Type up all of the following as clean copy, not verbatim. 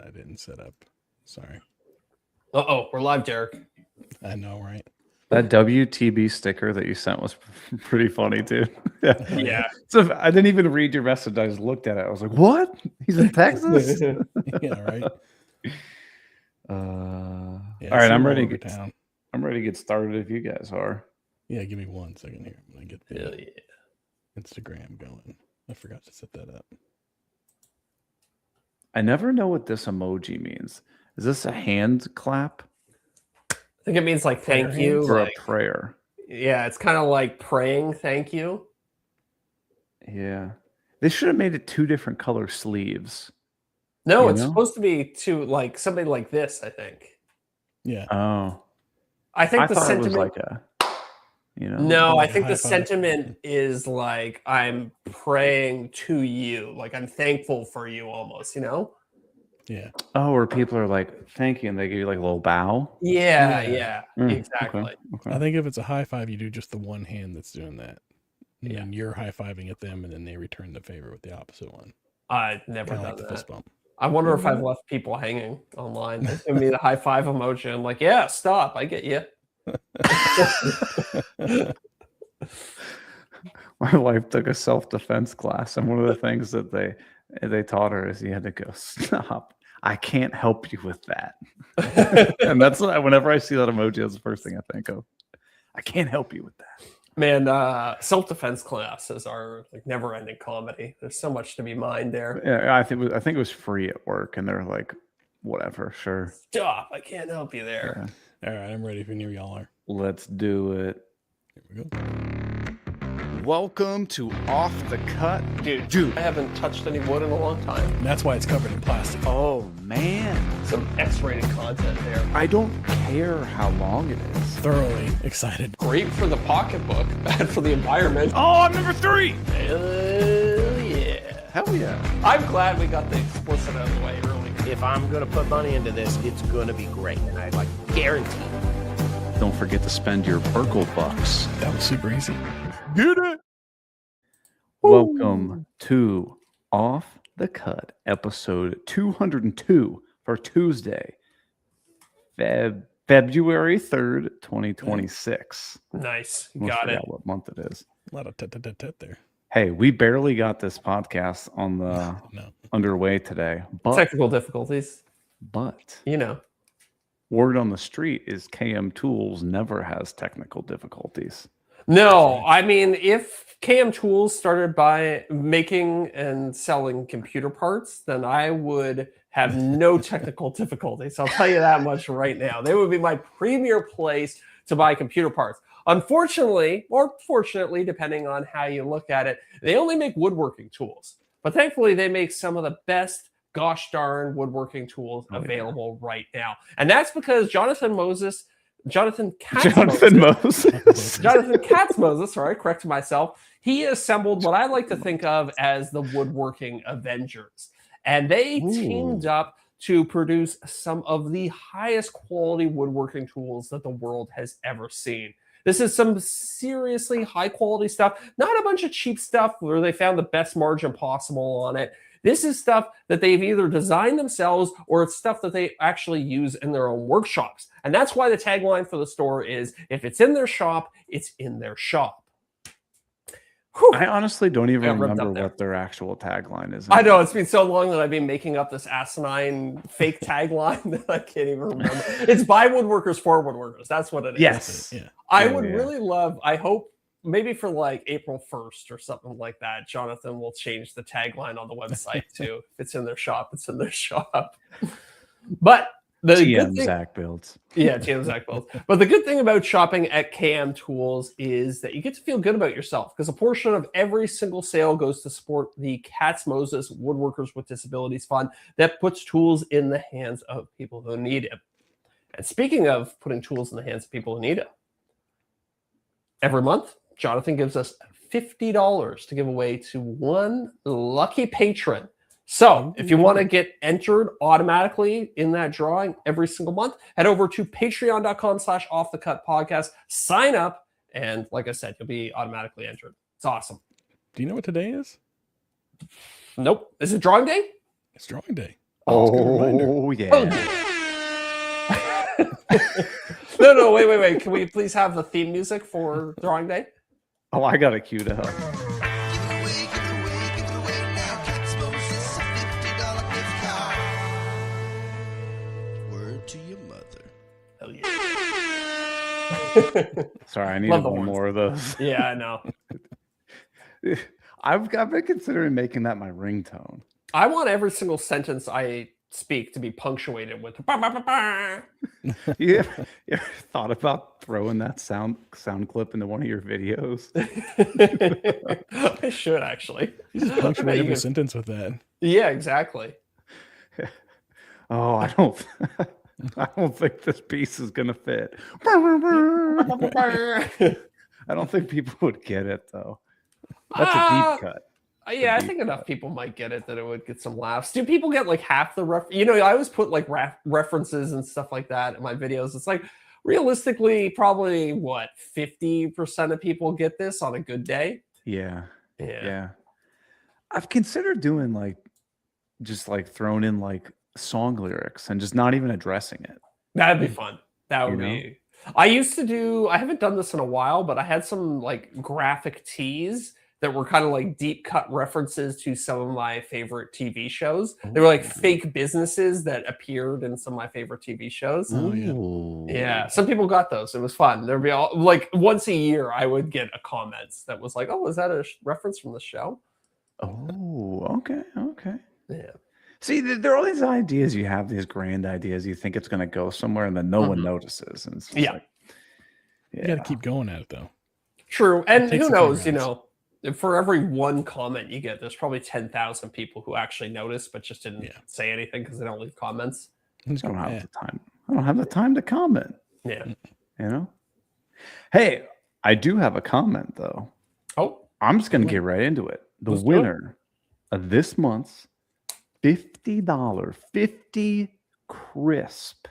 I didn't set up. Sorry. Uh-oh, we're live, Deric. I know, right? That WTB sticker that you sent was pretty funny too. Yeah. So I didn't even read your message. I just looked at it. I was like, "What? He's in Texas?" Yeah, right. All Yeah, right, I'm all ready to over get town. I'm ready to get started if you guys are. Yeah, give me 1 second here. I'm gonna get Hell the yeah. Instagram going. I forgot to set that up. I never know what this emoji means. Is this a hand clap I think it means like thank Prayer you. hands? or Like, a prayer? yeah, it's kind of like praying thank you. Yeah. They should have made it 2 different color sleeves. No, You it's know? supposed to be to like something like this, I think. Yeah. Oh. I think I the thought sentiment it was like a, No, like I a think high the five. sentiment is like I'm praying to you, like I'm thankful for you almost, you know? Yeah. oh, where people are like, thank you, and they give you like a little bow. Yeah, Yeah. exactly. Okay. I think if it's a high five, you do just the one hand that's doing that. And Yeah. then you're high fiving at them, and then they return the favor with the opposite one. I've never Kind of done like the that. fist bump. I wonder if I've left people hanging online. They give me the high five emoji. I'm like, yeah, stop. I get you. My wife took a self-defense class, and one of the things that they taught her is you had to go, stop. I can't help you with that. And that's what whenever I see that emoji, that's the first thing I think of. I can't help you with that. Man, self-defense classes are like never-ending comedy. There's so much to be mined there. Yeah, I think it was free at work, and they're like, whatever, sure. Stop. I can't help you there. Yeah. All right, I'm ready if any of y'all are. Let's do it. Here we go. Welcome to Off the Cut. Dude, I haven't touched any wood in a long time. And that's why it's covered in plastic. Oh, man. Some X-rated content there. I don't care how long it is. Thoroughly excited. Great for the pocketbook, bad for the environment. Oh, I'm number 3. Hell yeah. Hell yeah. I'm glad we got the explicit out of the way early. If I'm gonna put money into this, it's gonna be great, and I like guarantee. Don't forget to spend your Burkle bucks. That was super easy. Get it. Welcome to Off the Cut, episode 202 for Tuesday, February 3rd, 2026. Nice. Almost Got it. forgot what month it is. A lot of tit there. Hey, we barely got this podcast on the No. underway today, but Technical difficulties, you know. word on the street is KM Tools never has technical difficulties. No, I mean, if KM Tools started by making and selling computer parts, then I would have no technical difficulties. I'll tell you that much right now. They would be my premier place to buy computer parts. Unfortunately, or fortunately, depending on how you look at it, they only make woodworking tools. But thankfully, they make some of the best gosh darn woodworking tools available right now. And that's because Jonathan Katzmoses, sorry, correcting myself. He assembled what I like to think of as the woodworking Avengers. And they teamed up to produce some of the highest quality woodworking tools that the world has ever seen. This is some seriously high quality stuff, not a bunch of cheap stuff where they found the best margin possible on it. This is stuff that they've either designed themselves or it's stuff that they actually use in their own workshops. And that's why the tagline for the store is, if it's in their shop, it's in their shop. Whew. I honestly don't even remember there. what their actual tagline is. I know, it's been so long that I've been making up this asinine fake tagline that I can't even remember. It's by woodworkers for woodworkers. That's what it is. Yes. Yeah. I would really love, I hope, maybe for like April 1st or something like that, Jonathan will change the tagline on the website too. If it's in their shop, it's in their shop. But the TM good thing, Zach builds. Yeah, TM Zach builds. But the good thing about shopping at KM Tools is that you get to feel good about yourself because a portion of every single sale goes to support the Katzmoses Woodworkers with Disabilities Fund that puts tools in the hands of people who need it. And speaking of putting tools in the hands of people who need it, every month, Jonathan gives us $50 to give away to one lucky patron. So if you want to get entered automatically in that drawing every single month, head over to patreon.com/offthecutpodcast, sign up, and like I said, you'll be automatically entered. It's awesome. Do you know what today is? Nope. Is it drawing day? It's drawing day. Oh, it's a good reminder. Oh yeah. No, wait. Can we please have the theme music for drawing day? Oh, I got it queued up. Give it away now. Cat's Moses, a $50 gift card. Word to your mother. Hell yeah. Sorry, I Love needed the one horns. more of those. Yeah, I know. I've been considering making that my ringtone. I want every single sentence I speak to be punctuated with "Bah, bah, bah, bah." You ever thought about throwing that sound clip into one of your videos? I should actually. You just punctuate You every can- sentence with that. Yeah, exactly. Oh, I don't think this piece is gonna fit. I don't think people would get it though. That's a deep cut. Yeah, I think enough people might get it that it would get some laughs. Do people get like half the I always put like references and stuff like that in my videos. It's like realistically, probably what 50% of people get this on a good day. Yeah. Yeah. Yeah. I've considered doing like just like throwing in like song lyrics and just not even addressing it. That'd be fun. That would You know? be. I used to do. I haven't done this in a while, but I had some like graphic tees that were kind of like deep cut references to some of my favorite TV shows. They were like fake businesses that appeared in some of my favorite TV shows. Oh, yeah. Ooh. Yeah, some people got those. It was fun. There'd be all like once a year, I would get a comment that was like, "Oh, is that a reference from the show?" Oh, okay. Okay. Yeah. See, there are all these ideas you have, these grand ideas. You think it's going to go somewhere, and then no one notices. And it's just Yeah. like, You got to keep going at it though. True, and takes who a few knows? rounds. For every one comment you get, there's probably 10,000 people who actually noticed, but just didn't say anything because they don't leave comments. Just I go, don't have "Eh." the time. I don't have the time to comment. Yeah. You know. Hey, I do have a comment though. Oh, I'm just going to get right into it. The Let's do it. winner of this month's $50, 50 crisp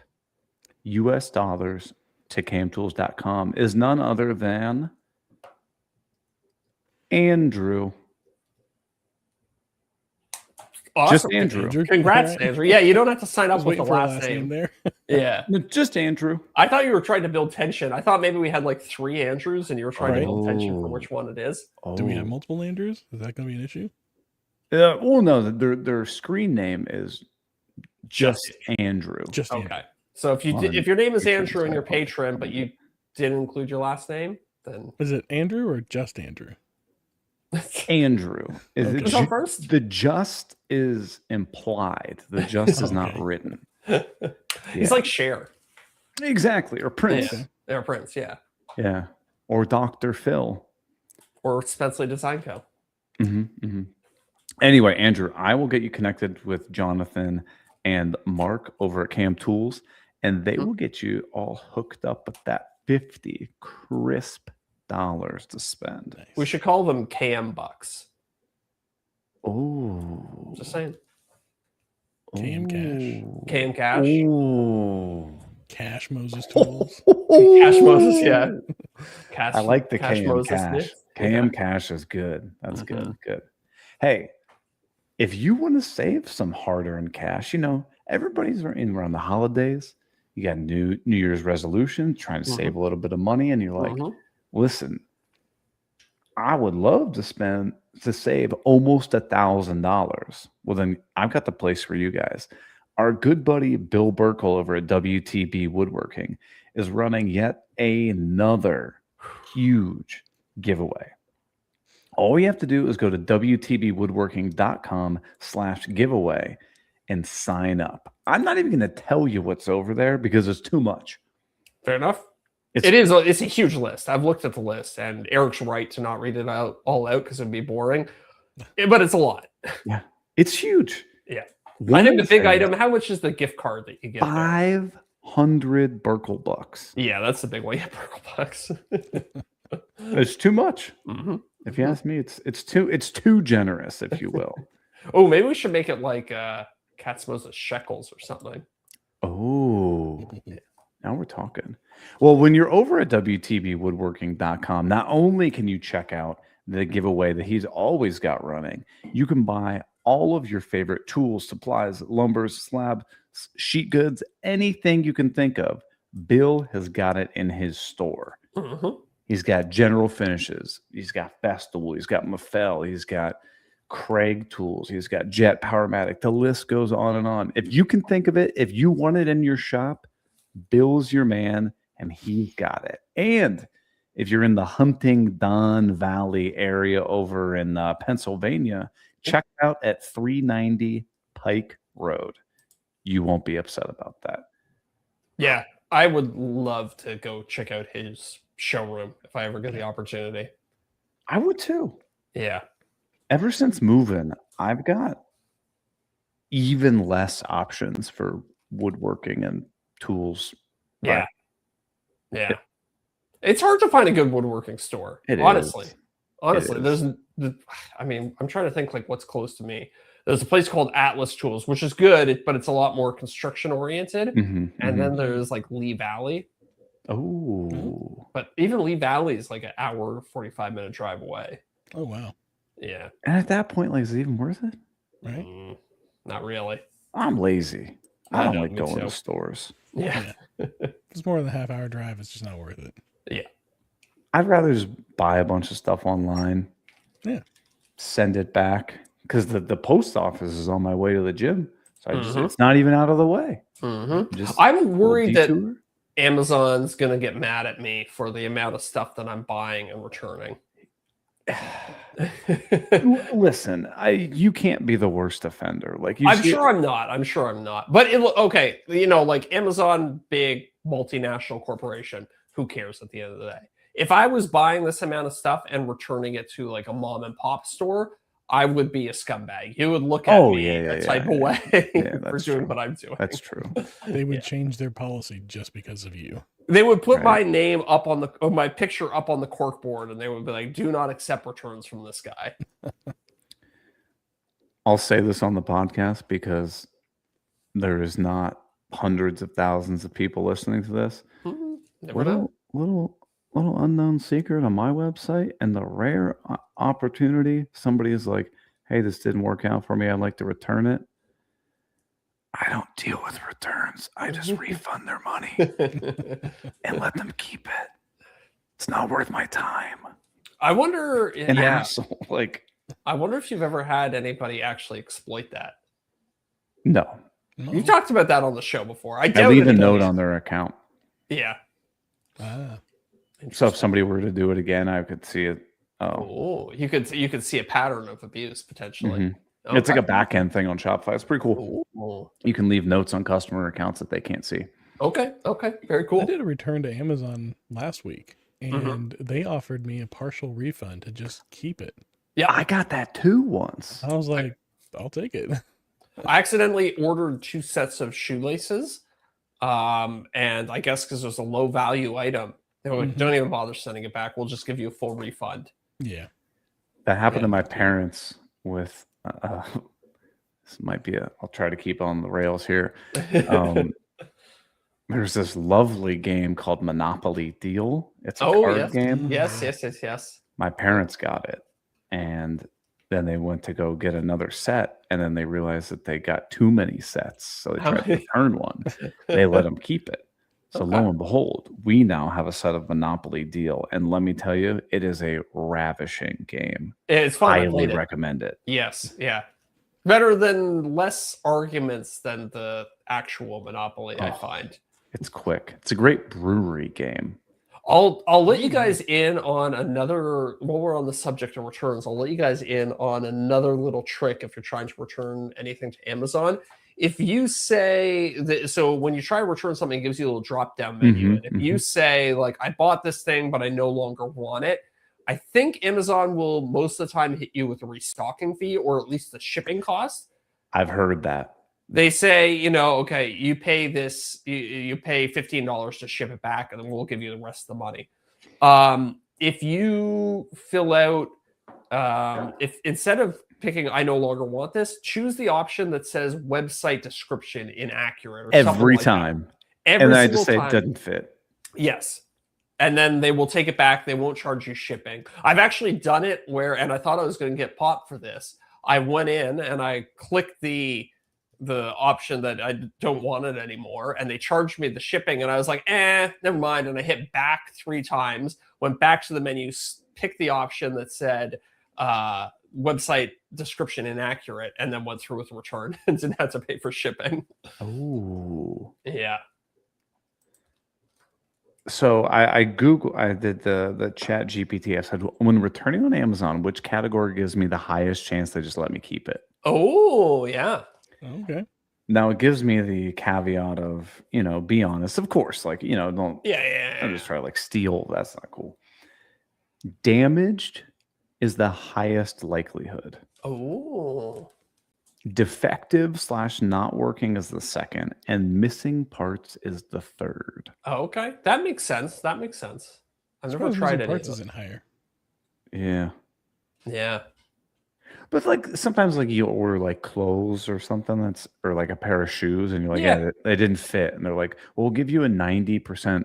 US dollars to camtools.com is none other than Andrew. awesome! Just Andrew. Congrats, All right. Andrew. Yeah, you don't have to sign I up was with the waiting for a last name. there. Yeah, No, just Andrew. I thought you were trying to build tension. I thought maybe we had like 3 Andrews, and you were trying to Right. build tension for Oh. which one it is. Oh. Do we have multiple Andrews? Is that going to be an issue? Well, no, their screen name is just Andrew. Just Andrew. Okay, so if you On if your name is Patreon Andrew and you're side. patron, but you didn't include your last name, then Is it Andrew or just Andrew? Andrew. Is Okay. it Who's on first? The just is implied. The just is not Okay. written. He's Yeah. like Cher. Exactly. Or Prince. Yeah. They're Prince, yeah, Yeah. Or Dr. Phil. or Spenceley Design Co. Anyway, Andrew, I will get you connected with Jonathan and Mark over at Cam Tools, and they will get you all hooked up with that 50 crisp dollars to spend. Nice. We should call them KM Bucks. Oh. Just saying, KM Cash. KM Cash. Oh. Cash Moses Tools. Cash Moses, yeah. Cash, I like the Cash KM Moses, Cash. yeah. KM Cash is good. That's Mhm. good. Good. Hey, if you want to save some hard-earned cash, everybody's around the holidays. You got New Year's resolution, trying to save a little bit of money, and you're like, Mhm. listen, I would love to save almost $1,000. Well, then I've got the place for you guys. Our good buddy Bill Burkle over at WTB Woodworking is running yet another huge giveaway. All you have to do is go to WTBwoodworking.com/giveaway and sign up. I'm not even going to tell you what's over there because it's too much. Fair enough. It's- It's a huge list. I've looked at the list, and Eric's right to not read it all out because it'd be boring. But it's a lot. It's huge. Yeah. One I think the of big things, item. How much is the gift card that you get? There? 500 Burkle bucks. Yeah, that's the big one. Yeah, Burkle Bucks. It's too much. Mhm. If you ask me, it's too generous, if you will. Oh, maybe we should make it like Cat's Moses shekels or something. Oh, now we're talking. Well, when you're over at WTBwoodworking.com, not only can you check out the giveaway that he's always got running, you can buy all of your favorite tools, supplies, lumber, slab, sheet goods, anything you can think of. Bill has got it in his store. Mhm. He's got General Finishes. He's got Festool. He's got Maffel. He's got Craig tools. He's got Jet Powermatic. The list goes on and on. If you can think of it, if you want it in your shop, Bill's your man, and he's got it. And if you're in the Huntingdon Valley area over in Pennsylvania, check out at 390 Pike Road. You won't be upset about that. Yeah, I would love to go check out his showroom if I ever get the opportunity. I would too. Yeah. Ever since moving, I've got even less options for woodworking and tools. Yeah. Yeah. It's hard to find a good woodworking store. It honestly. is. Honestly, It is. I mean, I'm trying to think like what's close to me. There's a place called Atlas Tools, which is good, but it's a lot more construction oriented. Mhm, And mhm. then there's like Lee Valley. Oh, But even Lee Valley is like an hour, 45-minute drive away. Oh wow. Yeah. and at that point, like, is it even worth it? Right. Not really. I'm lazy. I I don't know, like me going too. to stores. Yeah. If it's more than a half-hour drive, it's just not worth it. I'd rather just buy a bunch of stuff online. Yeah. Send it back because the post office is on my way to the gym. So I just, Mhm. it's not even out of the way. Mhm. Just I'm a little worried that detour. Amazon's going to get mad at me for the amount of stuff that I'm buying and returning. Listen, you can't be the worst offender. Like I'm sure I'm not. But okay, like Amazon, big multinational corporation. Who cares at the end of the day? If I was buying this amount of stuff and returning it to like a mom and pop store, I would be a scumbag. You would look at me a type of way for that's doing true. what I'm doing. That's true. They would change their policy just because of you. They would put my Right. name up on my picture up on the cork board, and they would be like, "Do not accept returns from this guy." I'll say this on the podcast because there is not hundreds of thousands of people listening to this. Never know. Little unknown secret on my website, and the rare opportunity somebody is like, "Hey, this didn't work out for me. I'd like to return it." I don't deal with returns. I just refund their money and let them keep it. It's not worth my time. I wonder. And hassle. Like, I wonder if you've ever had anybody actually exploit that. no. No. You talked about that on the show before. I I leave a anybody- note on their account. Yeah. Ah, So if somebody were to do it again, I could see it. Oh, Oh, you could see a pattern of abuse potentially. mhm. It's like a back end thing on Shopify. It's pretty cool. Ooh. You can leave notes on customer accounts that they can't see. Okay. Very I cool. did a return to Amazon last week, Mhm. and they offered me a partial refund to just keep it. Yeah. I got that too once. I was like, I'll take it. I accidentally ordered 2 sets of shoelaces. And I guess because it was a low value item, they were like, don't even bother sending it back. We'll just give you a full refund. Yeah. That happened Yeah. to my parents with this might be I'll try to keep on the rails here. There's this lovely game called Monopoly Deal. It's a card yes. game. Yes. My parents got it, and then they went to go get another set, and then they realized that they got too many sets, so they How tried to many? return one. They let them keep it. So Okay. lo and behold, we now have a set of Monopoly Deal, and let me tell you, it is a ravishing game. It's fun. I Highly played it. recommend it. Yes. Yeah. Better than less arguments than the actual Monopoly, I Oh. find. It's quick. It's a great brewery game. I'll let you guys in on another, while we're on the subject of returns, I'll let you guys in on another little trick if you're trying to return anything to Amazon. If you say that, so when you try to return something, it gives you a little drop down menu. Mhm, And if you say, like, I bought this thing, but I no longer want it, I think Amazon will most of the time hit you with a restocking fee or at least the shipping cost. I've heard that. They say, okay, you pay this, you pay $15 to ship it back, and then we'll give you the rest of the money. If you fill out, if instead of picking I no longer want this, choose the option that says website description inaccurate or something Every like that. time. Every And then I single just say time. it doesn't fit. Yes. And then they will take it back. They won't charge you shipping. I've actually done it where, and I thought I was going to get popped for this. I went in and I clicked the option that I don't want it anymore, and they charged me the shipping, and I was like, never mind. And I hit back 3 times, went back to the menu, picked the option that said website description inaccurate, and then went through with return and didn't have to pay for shipping. Oh. Yeah. So I did the chat GPT. I said, when returning on Amazon, which category gives me the highest chance they just let me keep it? Oh, yeah. Okay. Now it gives me the caveat of, be honest, of course, like, don't just try to like steal. That's not cool. Damaged is the highest likelihood. Oh. Defective / not working is the second, and missing parts is the third. Oh, okay. That makes sense. I've never tried any parts of them. isn't higher. Yeah. Yeah. But like sometimes like you order like clothes or something or like a pair of shoes and you're like, they didn't fit. And they're like, we'll give you 90%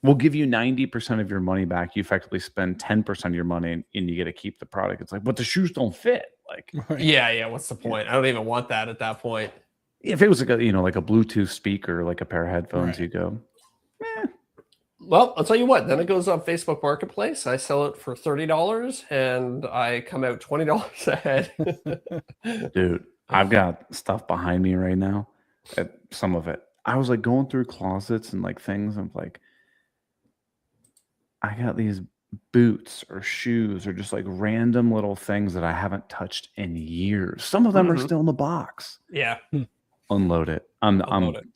of your money back. You effectively spend 10% of your money and you get to keep the product. It's like, but the shoes don't fit. Like, Right. Yeah. What's the point? I don't even want that at that point. if it was like a Bluetooth speaker, like a pair of headphones, Right. you go, Well, I'll tell you what, then it goes on Facebook Marketplace. I sell it for $30 and I come out $20 ahead. dude, I've got stuff behind me right now. Some of it. I was like going through closets and like things. I'm like, I got these boots or shoes or just like random little things that I haven't touched in years. Some of them are still in the box. Yeah. Unload it. Unload it.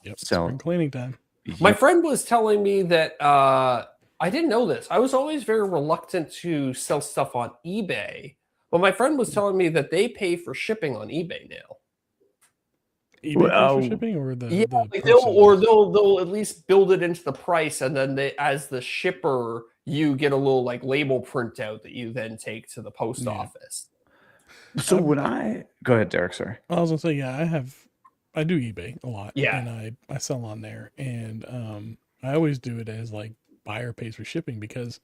Yep. So- Spring cleaning time. My friend was telling me that I didn't know this. I was always very reluctant to sell stuff on eBay. But my friend was telling me that they pay for shipping on eBay now. eBay pays for shipping or the like person they'll at least build it into the price, and then they, as the shipper, you get a little like label printout that you then take to the post office. So when I go ahead, Deric, sorry. I was gonna say, yeah, I do eBay a lot. Yeah. And I sell on there, and I always do it as like buyer pays for shipping because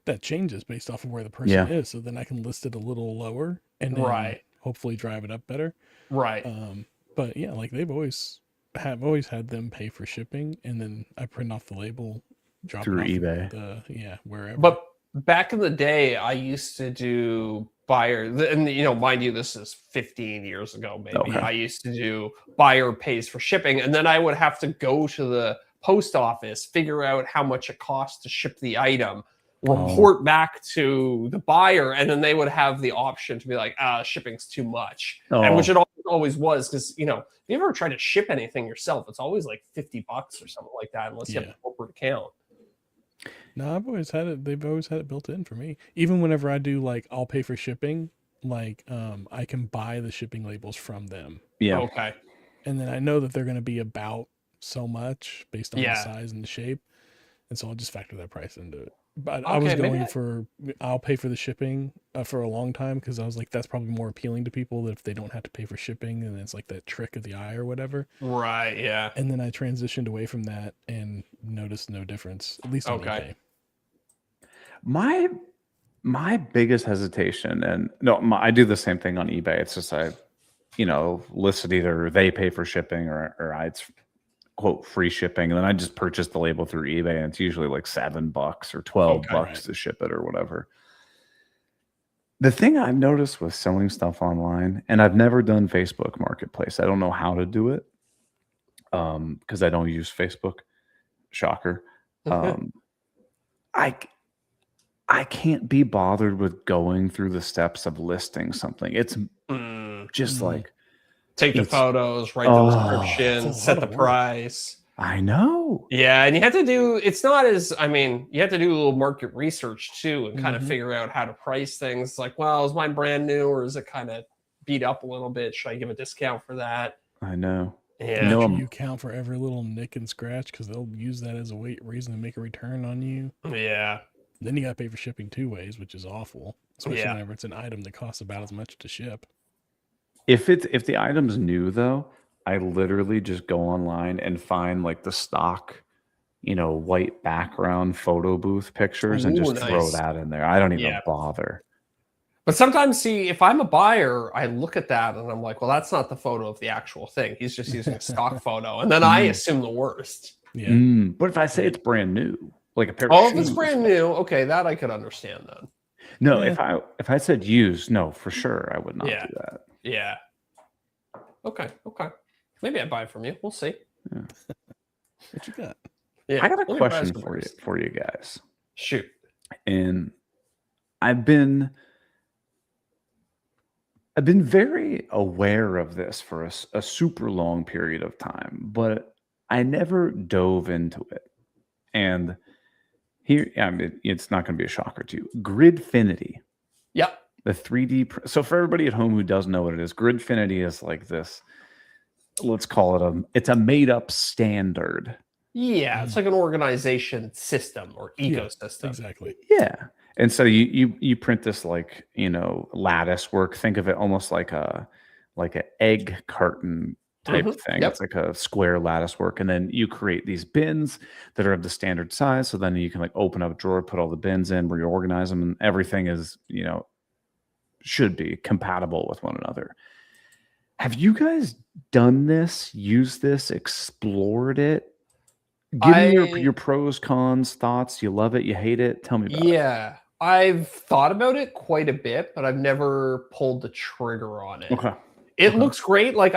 that changes based off of where the person is. So then I can list it a little lower and then hopefully drive it up better. Right. But yeah, like I've always had them pay for shipping, and then I print off the label, drop Through it off eBay. wherever. But back in the day, I used to do buyer, and mind you, this is 15 years ago, maybe. Okay. I used to do buyer pays for shipping, and then I would have to go to the post office, figure out how much it costs to ship the item, report back to the buyer, and then they would have the option to be like, shipping's too much. And which it always was, because if you ever try to ship anything yourself, it's always like $50 or something like that, unless you have a corporate account. No, I've always had it. They've always had it built in for me. Even whenever I do like I'll pay for shipping, like I can buy the shipping labels from them. Yeah. Okay. And then I know that they're going to be about so much based on the size and the shape, and so I'll just factor that price into it. But I was going for I'll pay for the shipping for a long time because I was like, that's probably more appealing to people that if they don't have to pay for shipping, and it's like that trick of the eye or whatever. Right. Yeah. And then I transitioned away from that and noticed no difference, at least on eBay. My biggest hesitation, and I do the same thing on eBay. It's just I listed either they pay for shipping or it's quote free shipping, and then I just purchase the label through eBay, and it's usually like $7 or $12 to ship it or whatever. The thing I've noticed with selling stuff online, and I've never done Facebook Marketplace. I don't know how to do it because I don't use Facebook. Shocker. I can't be bothered with going through the steps of listing something. It's just like take the photos, write the description, set the price. I know. Yeah, and you have to do, it's not as, you have to do a little market research too and kind of figure out how to price things. Like, well, is mine brand new or is it kind of beat up a little bit? Should I give a discount for that? I know. Yeah. You count for every little nick and scratch because they'll use that as a reason to make a return on you. Yeah. Then you got to pay for shipping 2 ways, which is awful, especially whenever it's an item that costs about as much to ship. If the item's new though, I literally just go online and find like the stock, white background photo booth pictures and just throw that in there. I don't even bother. But sometimes, see, if I'm a buyer, I look at that and I'm like, well, that's not the photo of the actual thing. He's just using a stock photo. And then I assume the worst. Yeah. But if I say it's brand new, like a pair of shoes. If it's brand new, okay, that I could understand then. No, if I said used, no, for sure I would not do that. Yeah. Okay. Maybe I buy it from you. We'll see. Yeah. What you got? Yeah. I got a question for you guys. Shoot. And I've been very aware of this for a super long period of time, but I never dove into it. And here, I mean, it's not going to be a shocker to you. Gridfinity. Yep. The 3D. So for everybody at home who doesn't know what it is, Gridfinity is like this. Let's call it it's a made up standard. Yeah, it's like an organization system or ecosystem. Exactly. Yeah. And so you print this like, lattice work. Think of it almost like an egg carton type thing. Yep. It's like a square lattice work. And then you create these bins that are of the standard size. So then you can like open up a drawer, put all the bins in, reorganize them, and everything is, should be compatible with one another. Have you guys done this, used this, explored it? Give me your pros, cons, thoughts. You love it, you hate it. Tell me about it. Yeah, I've thought about it quite a bit, but I've never pulled the trigger on it. Okay. It looks great. Like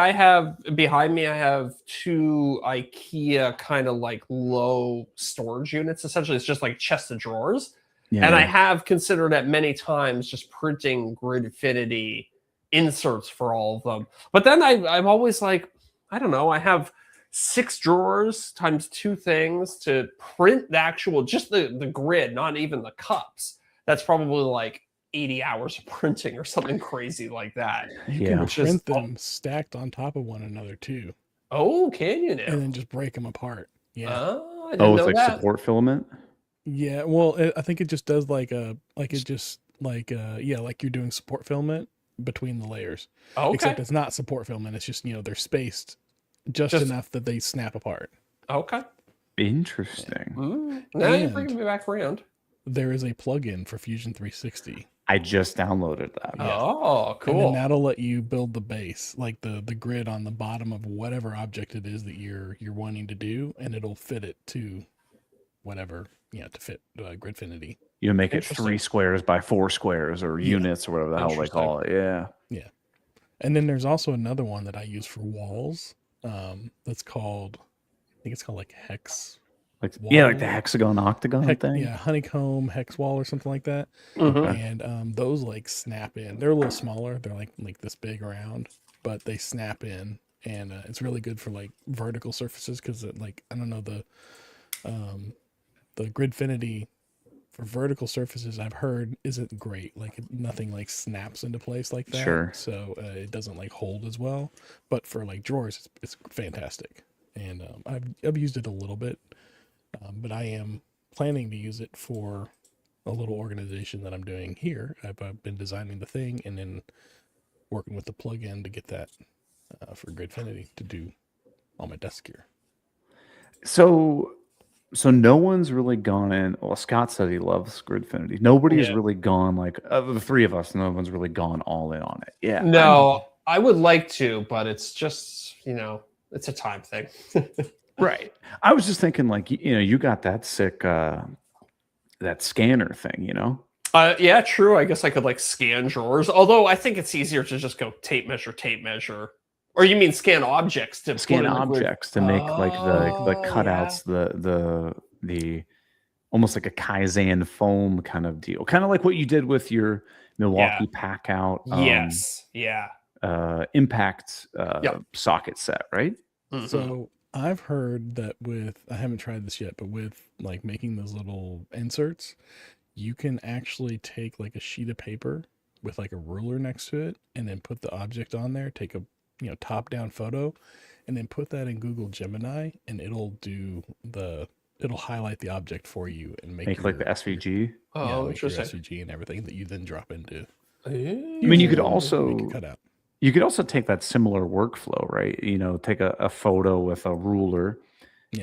behind me, I have 2 IKEA kind of like low storage units. Essentially, it's just like chest of drawers. Yeah. And I have considered at many times just printing Gridfinity inserts for all of them. But then I'm always like, I don't know, I have 6 drawers times 2 things to print the actual, just the grid, not even the cups. That's probably like 80 hours of printing or something crazy like that. You can print them stacked on top of one another too. Oh, can you now? And then just break them apart. Yeah. Oh, I didn't know it's like that. support filament? Yeah, well, I think it just does like you're doing support filament between the layers. Okay. Except it's not support filament. It's just, they're spaced just enough that they snap apart. Okay. Interesting. Now you're bringing me back around. There is a plugin for Fusion 360. I just downloaded that. Yeah. Oh, cool. And then that'll let you build the base, like the grid on the bottom of whatever object it is that you're wanting to do, and it'll fit it to whatever, to fit Gridfinity. You make it 3 squares by 4 squares or units or whatever the hell they call it. Yeah. Yeah. And then there's also another one that I use for walls. That's called, I think it's called like hex. Like the hexagon octagon thing. Yeah, honeycomb hex wall or something like that. And those like snap in. They're a little smaller. They're like this big around, but they snap in, and it's really good for like vertical surfaces because I don't know, the Gridfinity for vertical surfaces I've heard isn't great. Like nothing like snaps into place like that. Sure. So it doesn't like hold as well. But for like drawers, it's fantastic. And I've used it a little bit. But I am planning to use it for a little organization that I'm doing here. I've been designing the thing and then working with the plugin to get that for Gridfinity to do all my desk gear. So no one's really gone in. Well, Scott said he loves Gridfinity. Nobody has really gone like of the 3 of us. No one's really gone all in on it. Yeah. No, I would like to, but it's just it's a time thing. Right. I was just thinking, like, you got that sick, that scanner thing, Yeah, true. I guess I could like scan drawers. Although I think it's easier to just go tape measure. Or you mean scan objects to scan objects to make like the cutouts, the almost like a Kaizen foam kind of deal, kind of like what you did with your Milwaukee pack out. Yes. Yeah. Impact socket set, right? Mm-hmm. So I've heard that I haven't tried this yet, but with like making those little inserts, you can actually take like a sheet of paper with like a ruler next to it and then put the object on there, take a top down photo, and then put that in Google Gemini, and it'll highlight the object for you and make like the SVG. Interesting. SVG and everything that you then drop into. I mean, you could also make a cutout. You could also take that similar workflow, right? Take a photo with a ruler,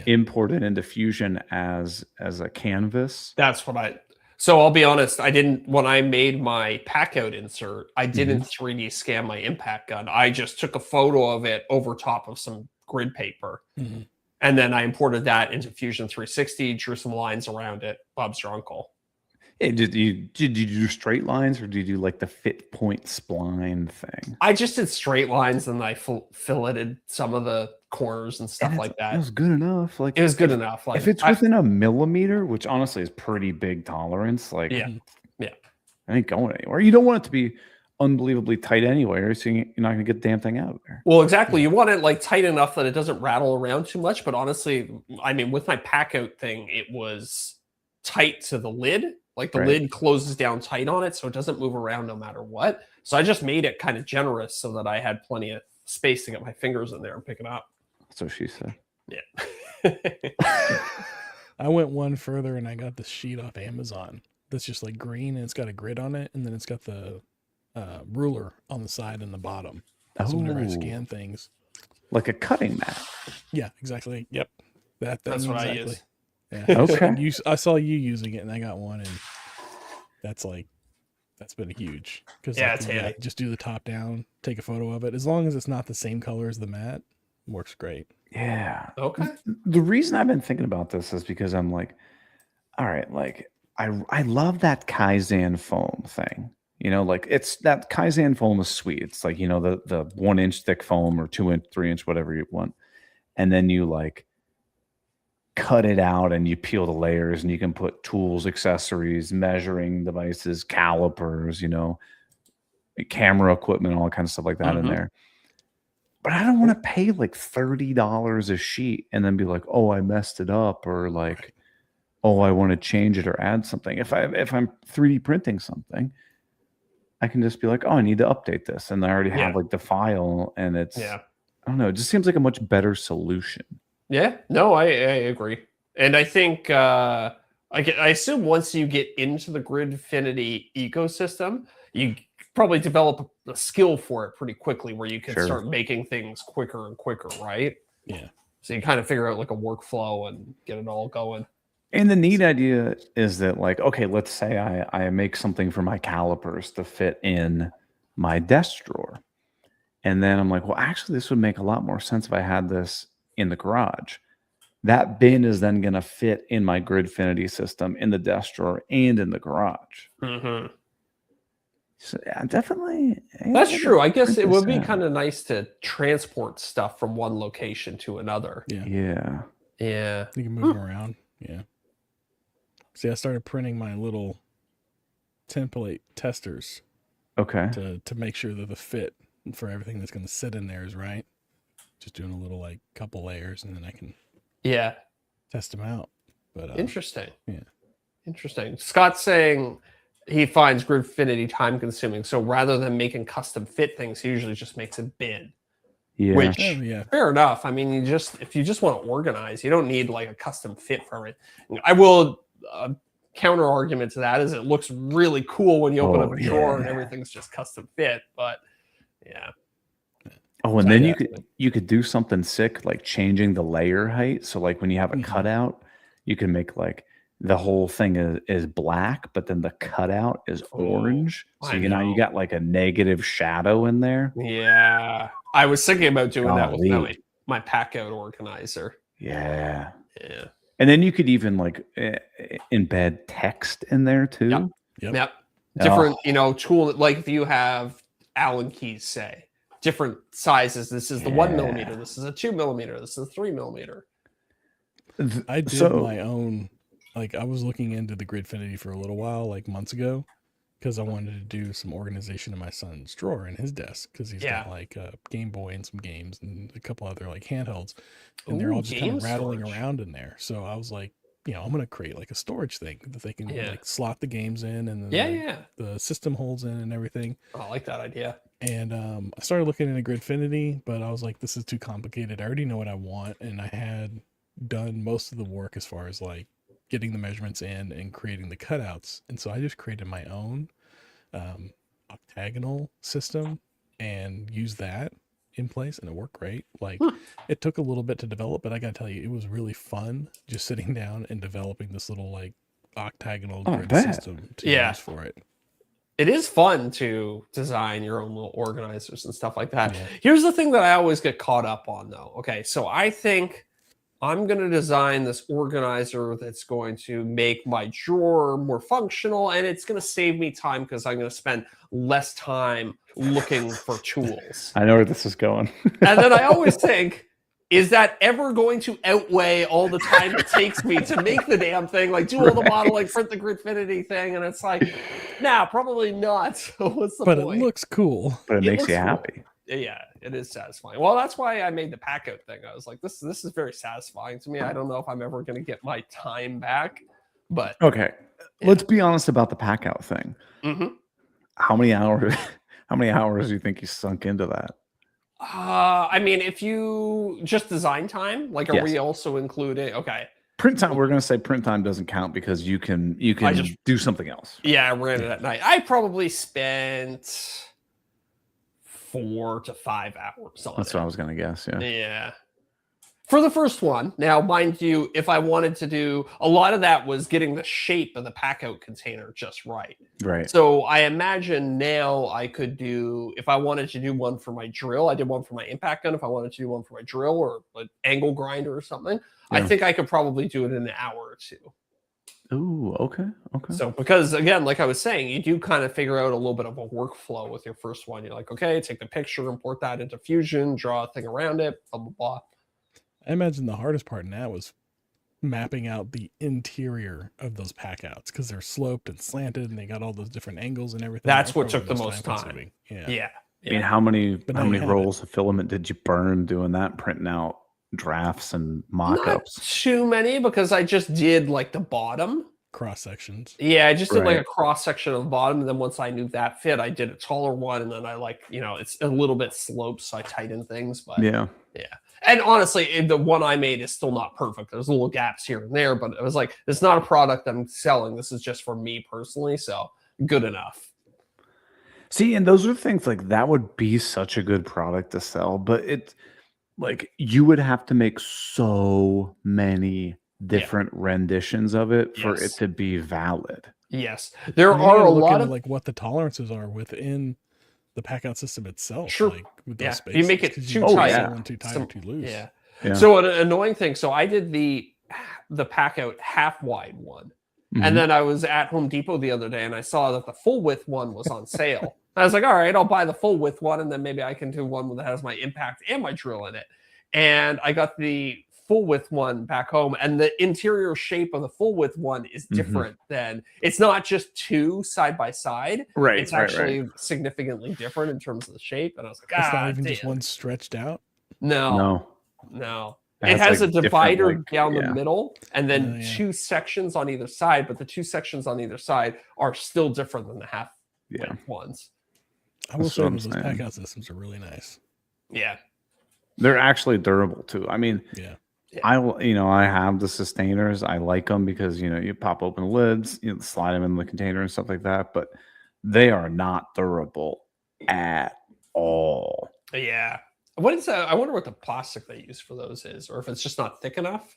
import it into Fusion as a canvas. That's what So I'll be honest, when I made my pack out insert, I didn't 3D scan my impact gun. I just took a photo of it over top of some grid paper. And then I imported that into Fusion 360, drew some lines around it. Bob's your uncle. Hey, did you do straight lines, or did you do like the fit point spline thing? I just did straight lines, and I filleted some of the corners and stuff like that. It was good enough. Like it was good enough. Like if it's within a millimeter, which honestly is pretty big tolerance, like yeah, I ain't going anywhere. You don't want it to be unbelievably tight anyway, so you're not gonna get the damn thing out of there. Well, exactly. You want it like tight enough that it doesn't rattle around too much. But honestly, I mean, with my pack out thing, it was tight to the lid. Like the lid closes down tight on it, so it doesn't move around no matter what. So I just made it kind of generous so that I had plenty of space to get my fingers in there and pick it up. That's what she said. Yeah. I went one further and I got the sheet off Amazon that's just like green and it's got a grid on it, and then it's got the ruler on the side and the bottom. So whenever I scan things, like a cutting mat. Yeah, exactly. Yep. That's what exactly. I use. Yeah. Okay. I saw you using it, and I got one, and that's been huge. Because it's handy. Just do the top down, take a photo of it. As long as it's not the same color as the mat, works great. Yeah. Okay. The reason I've been thinking about this is because I'm like, all right, like I love that Kaizen foam thing. You know, like it's that Kaizen foam is sweet. It's like, you know, the 1 inch thick foam or 2 inch, 3 inch, whatever you want. And then you like cut it out and you peel the layers and you can put tools, accessories, measuring devices, calipers, you know, camera equipment, all kinds of stuff like that in there. But I don't want to pay like $30 a sheet and then be like, oh, I messed it up, or like, oh, I want to change it or add something. If I'm 3D printing something, I can just be like, oh, I need to update this, and I already have like the file, and it's I don't know, it just seems like a much better solution. Yeah, no, I agree. And I think I assume once you get into the Gridfinity ecosystem, you probably develop a skill for it pretty quickly where you can start making things quicker and quicker, right? Yeah. So you kind of figure out like a workflow and get it all going. And the neat idea is that, like, okay, let's say I make something for my calipers to fit in my desk drawer. And then I'm like, well, actually, this would make a lot more sense if I had this in the garage. That bin is then going to fit in my Gridfinity system, in the desk drawer, and in the garage. So yeah, definitely. That's true. I guess it would be kind of nice to transport stuff from one location to another. Yeah. You can move them around. Yeah. See, I started printing my little template testers. Okay. To make sure that the fit for everything that's going to sit in there is right. Just doing a little like couple layers, and then I can test them out. But interesting. Yeah. Interesting. Scott's saying he finds Gridfinity time consuming. So rather than making custom fit things, he usually just makes a bin. Yeah. Which fair enough. I mean, if you just want to organize, you don't need like a custom fit for it. I will counter argument to that is it looks really cool when you open up a drawer and everything's just custom fit. But oh, and then you could do something sick like changing the layer height. So like when you have a cutout, you can make like the whole thing is black, but then the cutout is orange. So you got like a negative shadow in there. Yeah. I was thinking about doing that with my pack out organizer. Yeah. Yeah. And then you could even like embed text in there too. Yep. Different, tool, like if you have Allen keys, say, different sizes. This is the 1 millimeter. This is a 2 millimeter. This is a 3 millimeter. I did my own. Like I was looking into the Gridfinity for a little while, like months ago, because I wanted to do some organization in my son's drawer in his desk, because he's got like a Game Boy and some games and a couple other like handhelds, and they're all just kind of rattling around in there. So I was like, I'm going to create like a storage thing that they can like slot the games in, and then the system holds in and everything. Oh, I like that idea. And I started looking into Gridfinity, but I was like, this is too complicated. I already know what I want, and I had done most of the work as far as like getting the measurements in and creating the cutouts. And so I just created my own octagonal system and used that in place, and it worked great. Like it took a little bit to develop, but I gotta tell you, it was really fun just sitting down and developing this little like octagonal I grid bet. system to Yeah. use for it. It is fun to design your own little organizers and stuff like that. Yeah. Here's the thing that I always get caught up on, though. Okay, so I think I'm going to design this organizer that's going to make my drawer more functional, and it's going to save me time because I'm going to spend less time looking for tools. I know where this is going. And then I always think, is that ever going to outweigh all the time it takes me to make the damn thing, like do all the modeling, print the Gridfinity thing? And it's like, nah, probably not. So what's the But point? it looks cool. But it makes looks you cool. happy. Yeah, it is satisfying. Well, that's why I made the pack out thing. I was like, this is very satisfying to me. I don't know if I'm ever going to get my time back, but Okay, let's be honest about the pack out thing. Mhm. How many hours? How many hours do you think you sunk into that? I mean, if you just design time, like, are Yes. we also including? Okay, Print time. We're going to say print time doesn't count because you can just- do something else. yeah, I ran it at night. I probably spent 4 to 5 hours on That's it. what I was going to guess. Yeah. Yeah. For the first one, now, mind you, if I wanted to do a lot of that was getting the shape of the pack out container just right. Right. So I imagine now I could do, if I wanted to do one for my drill, I did one for my impact gun. If I wanted to do one for my drill or an angle grinder or something, I Yeah. think I could probably do it in an hour or two. Ooh. Okay. Okay. So, because again, like I was saying, you do kind of figure out a little bit of a workflow with your first one. You're like, okay, take the picture, import that into Fusion, draw a thing around it, blah, blah, blah. I imagine the hardest part now was mapping out the interior of those pack outs because they're sloped and slanted and they got all those different angles and everything. That's what probably took the most time. time-consuming. Yeah. Yeah. I mean, how many now you have rolls of filament did you burn doing that? Printing out drafts and Not mock-ups. too many because I just did like the bottom. Cross sections. Yeah, I just did like Right. a cross section of the bottom, and then once I knew that fit, I did a taller one, and then I it's a little bit sloped, so I tighten things. But Yeah. and honestly, the one I made is still not perfect. There's little gaps here and there, but it was like it's not a product I'm selling. This is just for me personally, so good enough. See, and those are things like that would be such a good product to sell, but it's like you would have to make so many different renditions of it for it Yes. to be valid. Yes, there And you are gotta a look lot into, of like what the tolerances are within the pack out system itself. Sure. Like with those Yeah. spaces. You make it 'cause too can tight. sell one too tight Some- or too loose. yeah. Yeah. So an annoying thing. So I did the pack out half wide one. Mhm. And then I was at Home Depot the other day and I saw that the full width one was on sale. I was like, all right, I'll buy the full width one and then maybe I can do one that has my impact and my drill in it. And I got the full width one back home, and the interior shape of the full width one is different than it's not just two side by side. Right. It's actually significantly different in terms of the shape. And I was like, It's not ah, even just damn. one stretched out. No. No. It has like, a divider different, down yeah. the middle and then Oh, yeah. two sections on either side, but the two sections on either side are still different than the half Yeah. width ones. I will That's say what I'm that those saying. pack out systems are really nice. Yeah. They're actually durable too. I mean, Yeah. I have the sustainers. I like them because you pop open the lids, slide them in the container and stuff like that. But they are not durable at all. Yeah. What is that? I wonder what the plastic they use for those is, or if it's just not thick enough.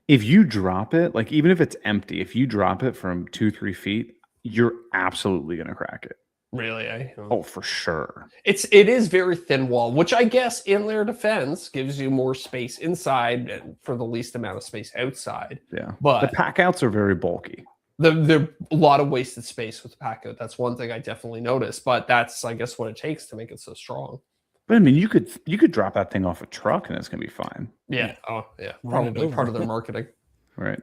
If you drop it, like even if it's empty, if you drop it from 2-3 feet, you're absolutely gonna crack it. Really? Oh, for sure. It is very thin wall, which I guess in their defense gives you more space inside and for the least amount of space outside. Yeah. But The pack outs are very bulky. There a lot of wasted space with the pack out. That's one thing I definitely noticed, but that's I guess what it takes to make it so strong. But I mean, you could drop that thing off a truck and it's gonna be fine. Yeah. Oh, yeah. Run it Probably part over. of their marketing. Right.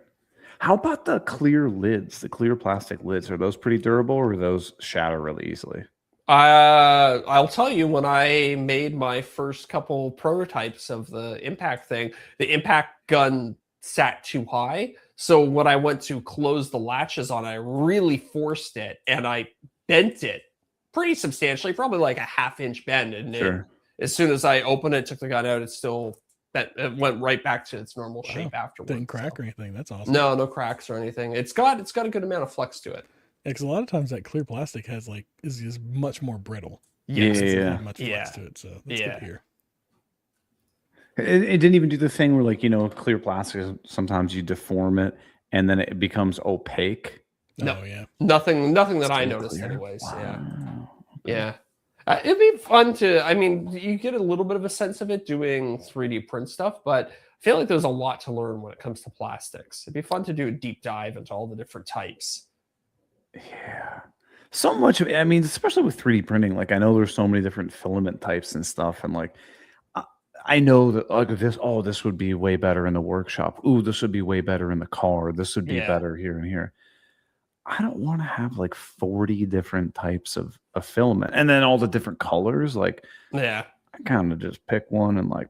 How about the clear lids, the clear plastic lids? Are those pretty durable or are those shatter really easily? I'll tell you, when I made my first couple prototypes of the impact thing, the impact gun sat too high. So when I went to close the latches on it, I really forced it and I bent it pretty substantially, probably like a half-inch bend. And Sure. as soon as I opened it, took the gun out, it still bent, it went right back to its normal shape afterwards. Didn't crack so. or anything. That's awesome. No cracks or anything. It's got a good amount of flex to it. Because a lot of times that clear plastic is much more brittle. Yeah, It doesn't yeah. have much flex Yeah. to it. So that's good to hear. It didn't even do the thing where clear plastic, sometimes you deform it and then it becomes opaque. No. Oh yeah. Nothing that It's I still noticed clear? anyways. Yeah. Wow. Yeah. It'd be fun to, I mean, you get a little bit of a sense of it doing 3D print stuff, but I feel like there's a lot to learn when it comes to plastics. It'd be fun to do a deep dive into all the different types. Yeah. So much of it, I mean, especially with 3D printing, like I know there's so many different filament types and stuff. And like I know that like this would be way better in the workshop. Ooh, this would be way better in the car. This would be better here and here. I don't want to have like 40 different types of filament and then all the different colors. Like, yeah, I kind of just pick one and like,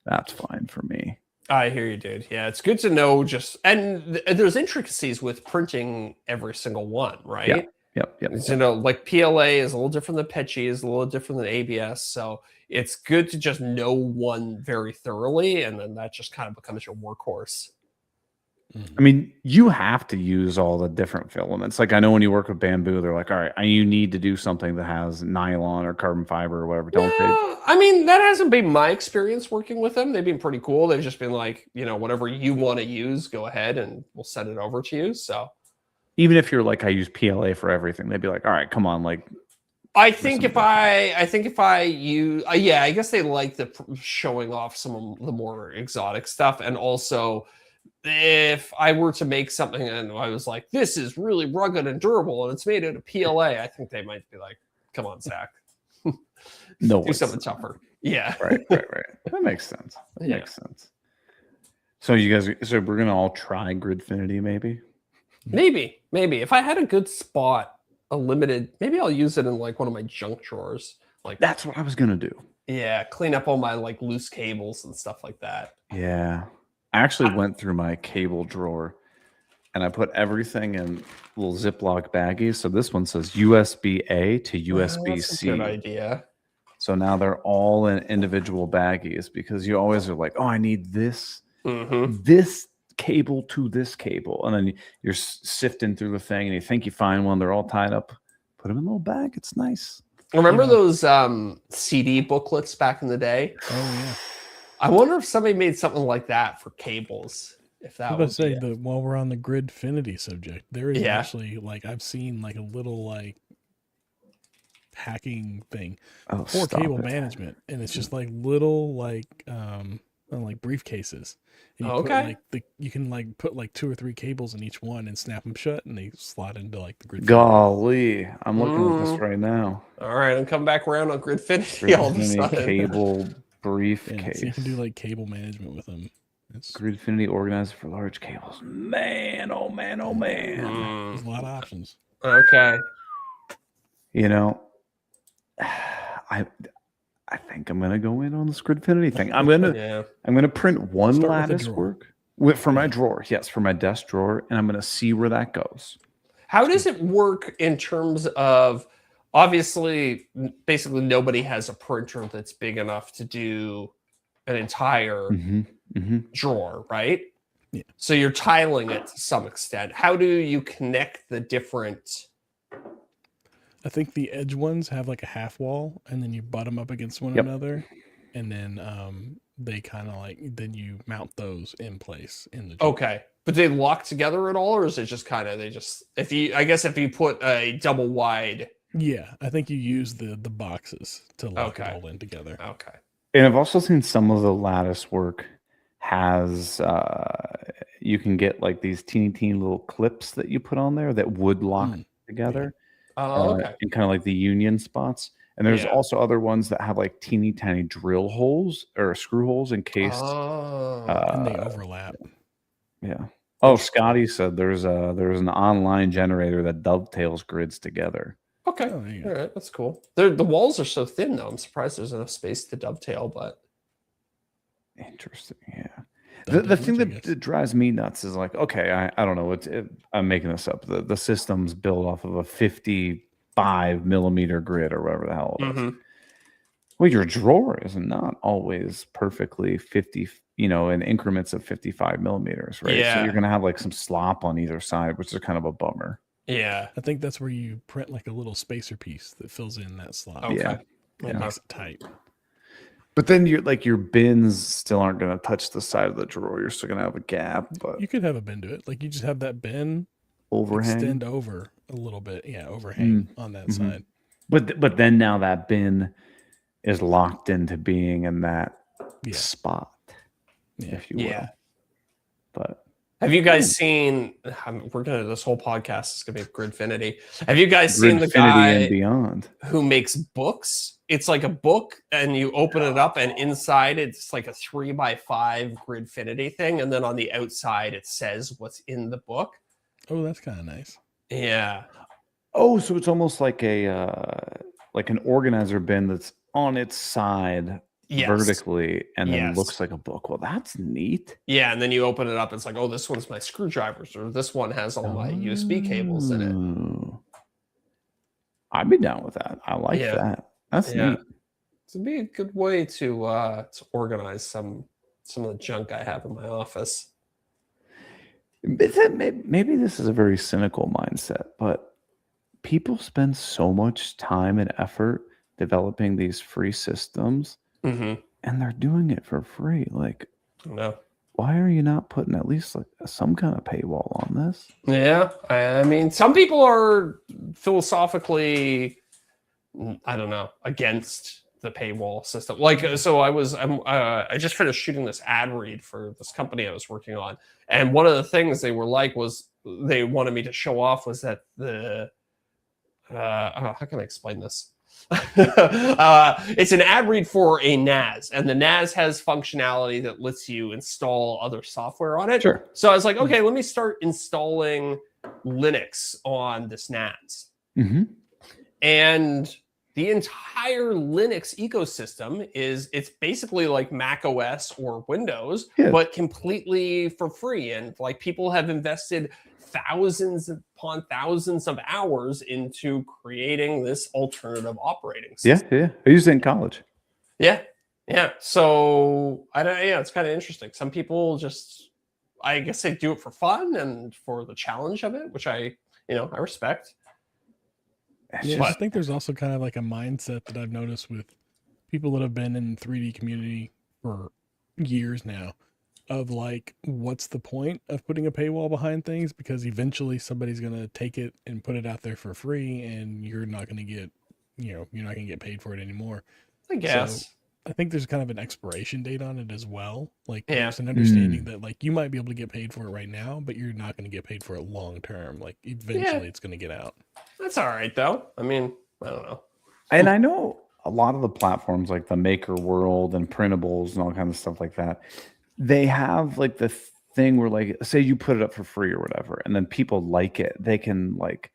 that's fine for me. I hear you, dude. Yeah, it's good to know and there's intricacies with printing every single one, right? Yep. You know, like PLA is a little different than Petchy, is a little different than ABS. So it's good to just know one very thoroughly, and then that just kind of becomes your workhorse. I mean, you have to use all the different filaments. Like I know when you work with bamboo, they're like, all right, you need to do something that has nylon or carbon fiber or whatever. Don't they? I mean, that hasn't been my experience working with them. They've been pretty cool. They've just been like, you know, whatever you want to use, go ahead and we'll send it over to you. So even if you're like, I use PLA for everything, they'd be like, all right, come on. Like, I think if I use, yeah, I guess they like showing off some of the more exotic stuff. And also if I were to make something and I was like, this is really rugged and durable and it's made out of PLA, I think they might be like, come on, Zach. No, do something tougher. Yeah. Right. That makes sense. Makes sense. So so we're gonna all try Gridfinity, maybe. Maybe. If I had a good spot, a limited, maybe I'll use it in like one of my junk drawers. Like that's what I was gonna do. Yeah, clean up all my like loose cables and stuff like that. Yeah. I actually went through my cable drawer and I put everything in little Ziploc baggies. So this one says USB-A to USB-C. That's a good idea. So now they're all in individual baggies because you always are like, oh, I need this, this cable to this cable. And then you're sifting through the thing and you think you find one. They're all tied up. Put them in a little bag. It's nice. Remember those CD booklets back in the day? Oh, yeah. I wonder if somebody made something like that for cables. If that would say that while we're on the Gridfinity subject, there is actually like I've seen like a little like hacking thing for cable management, and it's just like little like briefcases. And you put, you can like put like 2 or 3 cables in each one and snap them shut, and they slot into like the Gridfinity. Golly, I'm looking at this right now. All right, I'm coming back around on Gridfinity all of a sudden. Cable briefcase. Yeah, so you can do like cable management with them. Gridfinity organizer for large cables. Man, oh man. There's a lot of options. Okay. You know, I think I'm gonna go in on this Gridfinity thing. I'm gonna print one lattice work for my drawer. Yes, for my desk drawer, and I'm gonna see where that goes. How does it work in terms of? Obviously, basically nobody has a printer that's big enough to do an entire drawer, right? Yeah. So you're tiling it to some extent. How do you connect the different? I think the edge ones have like a half wall, and then you butt them up against one another, and then they kind of like then you mount those in place in the drawer. Okay. But they lock together at all, or is it just kind of if you put a double wide. Yeah, I think you use the boxes to lock it all in together. Okay. And I've also seen some of the lattice work has you can get like these teeny little clips that you put on there that would lock together. Okay. In kind of like the union spots. And there's also other ones that have like teeny tiny drill holes or screw holes in case and they overlap. Yeah. Oh, Scotty said there's an online generator that dovetails grids together. Okay. All right. That's cool. The walls are so thin, though. I'm surprised there's enough space to dovetail, but. Interesting. Yeah. The thing that drives me nuts is like, okay, I don't know. I'm making this up. The system's built off of a 55 millimeter grid or whatever the hell it is. Well, your drawer is not always perfectly 50, in increments of 55 millimeters, right? Yeah. So you're going to have like some slop on either side, which is kind of a bummer. Yeah. I think that's where you print like a little spacer piece that fills in that slot. Okay. It makes it tight. But then your bins still aren't going to touch the side of the drawer. You're still going to have a gap, but You could have a bin to it. Like you just have that bin overhang. extend over a little bit. Yeah, overhang on that side. But then now that bin is locked into being in that spot, if you will. Yeah. But have you guys seen? This whole podcast is gonna be Gridfinity. Have you guys seen the guy and beyond who makes books? It's like a book, and you open it up, and inside it's like a 3x5 Gridfinity thing, and then on the outside it says what's in the book. Oh, that's kind of nice. Yeah. Oh, so it's almost like like an organizer bin that's on its side vertically and then looks like a book. Well, that's neat. Yeah, and then you open it up, it's like, oh, this one's my screwdrivers, or this one has all my USB cables in it. I'd be down with that. I like that. That's neat. It'd be a good way to organize some of the junk I have in my office. Maybe this is a very cynical mindset, but people spend so much time and effort developing these free systems, and they're doing it for free. Like, no, why are you not putting at least like some kind of paywall on this? Yeah, I mean, some people are philosophically, I don't know, against the paywall system. Like, so I just finished shooting this ad read for this company I was working on, and one of the things they were like was they wanted me to show off was that the how can I explain this? It's an ad read for a NAS, and the NAS has functionality that lets you install other software on it. Sure. So I was like, okay, let me start installing Linux on this NAS. And the entire Linux ecosystem it's basically like Mac OS or Windows, but completely for free. And like people have invested thousands upon thousands of hours into creating this alternative operating system. Yeah. I used it in college. Yeah. So it's kind of interesting. Some people I guess they do it for fun and for the challenge of it, which I respect. Yeah, I think there's also kind of like a mindset that I've noticed with people that have been in the 3D community for years now of like, what's the point of putting a paywall behind things? Because eventually somebody's going to take it and put it out there for free, and you're not going to get, you're not going to get paid for it anymore. I guess. So I think there's kind of an expiration date on it as well. Like there's an understanding that like you might be able to get paid for it right now, but you're not going to get paid for it long term. Like eventually it's going to get out. That's all right though. I mean, I don't know. And I know a lot of the platforms like the Maker World and Printables and all kinds of stuff like that, they have like the thing where like, say you put it up for free or whatever, and then people like it, they can like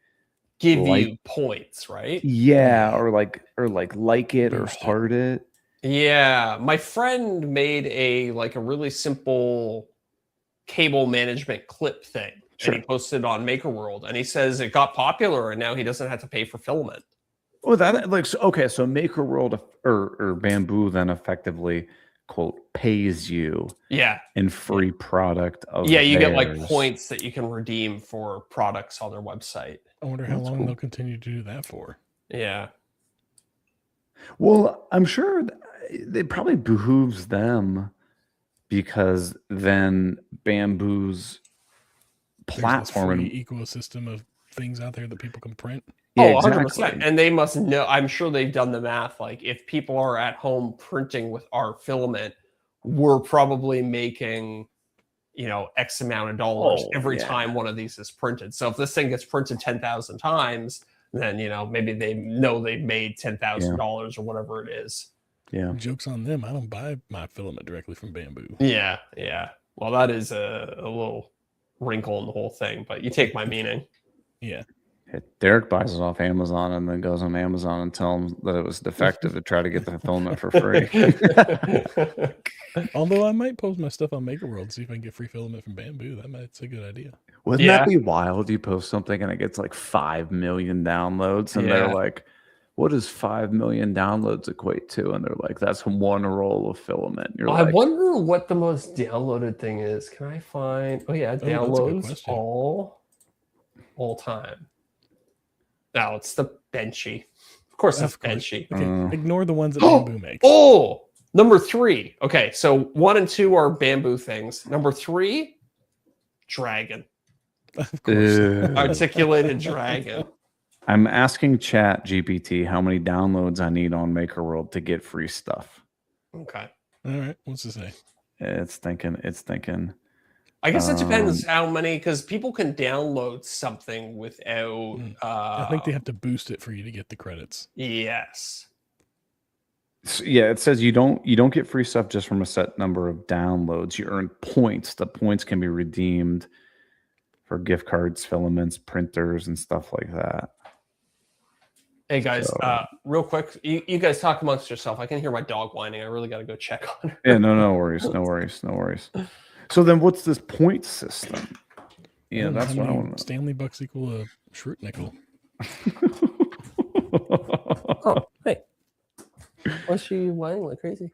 give you points, right? Yeah, or like it or heart it. Yeah, my friend made a really simple cable management clip thing, and he posted it on Maker World, and he says it got popular, and now he doesn't have to pay for filament. Oh, that so Maker World or Bamboo then effectively quote pays you in free product of you get like points that you can redeem for products on their website. I wonder how long they'll continue to do that for. Yeah. Well, I'm sure it probably behooves them, because then Bamboo's platform and ecosystem of things out there that people can print. Yeah, 100%. And they must know, I'm sure they've done the math. Like if people are at home printing with our filament, we're probably making, X amount of dollars every time one of these is printed. So if this thing gets printed 10,000 times, then, maybe they know they've made $10,000 or whatever it is. Yeah. Joke's on them. I don't buy my filament directly from Bamboo. Yeah. Well, that is a little wrinkle in the whole thing, but you take my meaning. Yeah. Deric buys it off Amazon and then goes on Amazon and tells them that it was defective to try to get the filament for free. Although I might post my stuff on Maker World, see if I can get free filament from Bamboo. That's a good idea. Wouldn't that be wild? You post something and it gets like 5 million downloads, and they're like, what does 5 million downloads equate to? And they're like, that's one roll of filament. I wonder what the most downloaded thing is. Can I find? Oh yeah, downloads all time. No, it's the Benchy. Of course, it's Benchy. Okay. Ignore the ones that Bamboo makes. Oh, Number 3. Okay, so 1 and 2 are bamboo things. Number 3, dragon. Of course. Articulated dragon. I'm asking Chat GPT how many downloads I need on Maker World to get free stuff. Okay. All right. What's it say? It's thinking. I guess it depends how many, because people can download something without. I think they have to boost it for you to get the credits. Yes. So, yeah, it says you don't get free stuff just from a set number of downloads. You earn points. The points can be redeemed for gift cards, filaments, printers, and stuff like that. Hey guys, So- real quick, you guys talk amongst yourself. I can hear my dog whining. I really got to go check on her. Yeah, no worries. So then, what's this point system? Yeah, don't know that's how what I many want to know. Stanley bucks equal a Schrute nickel. Oh, hey. Why's she whining like crazy?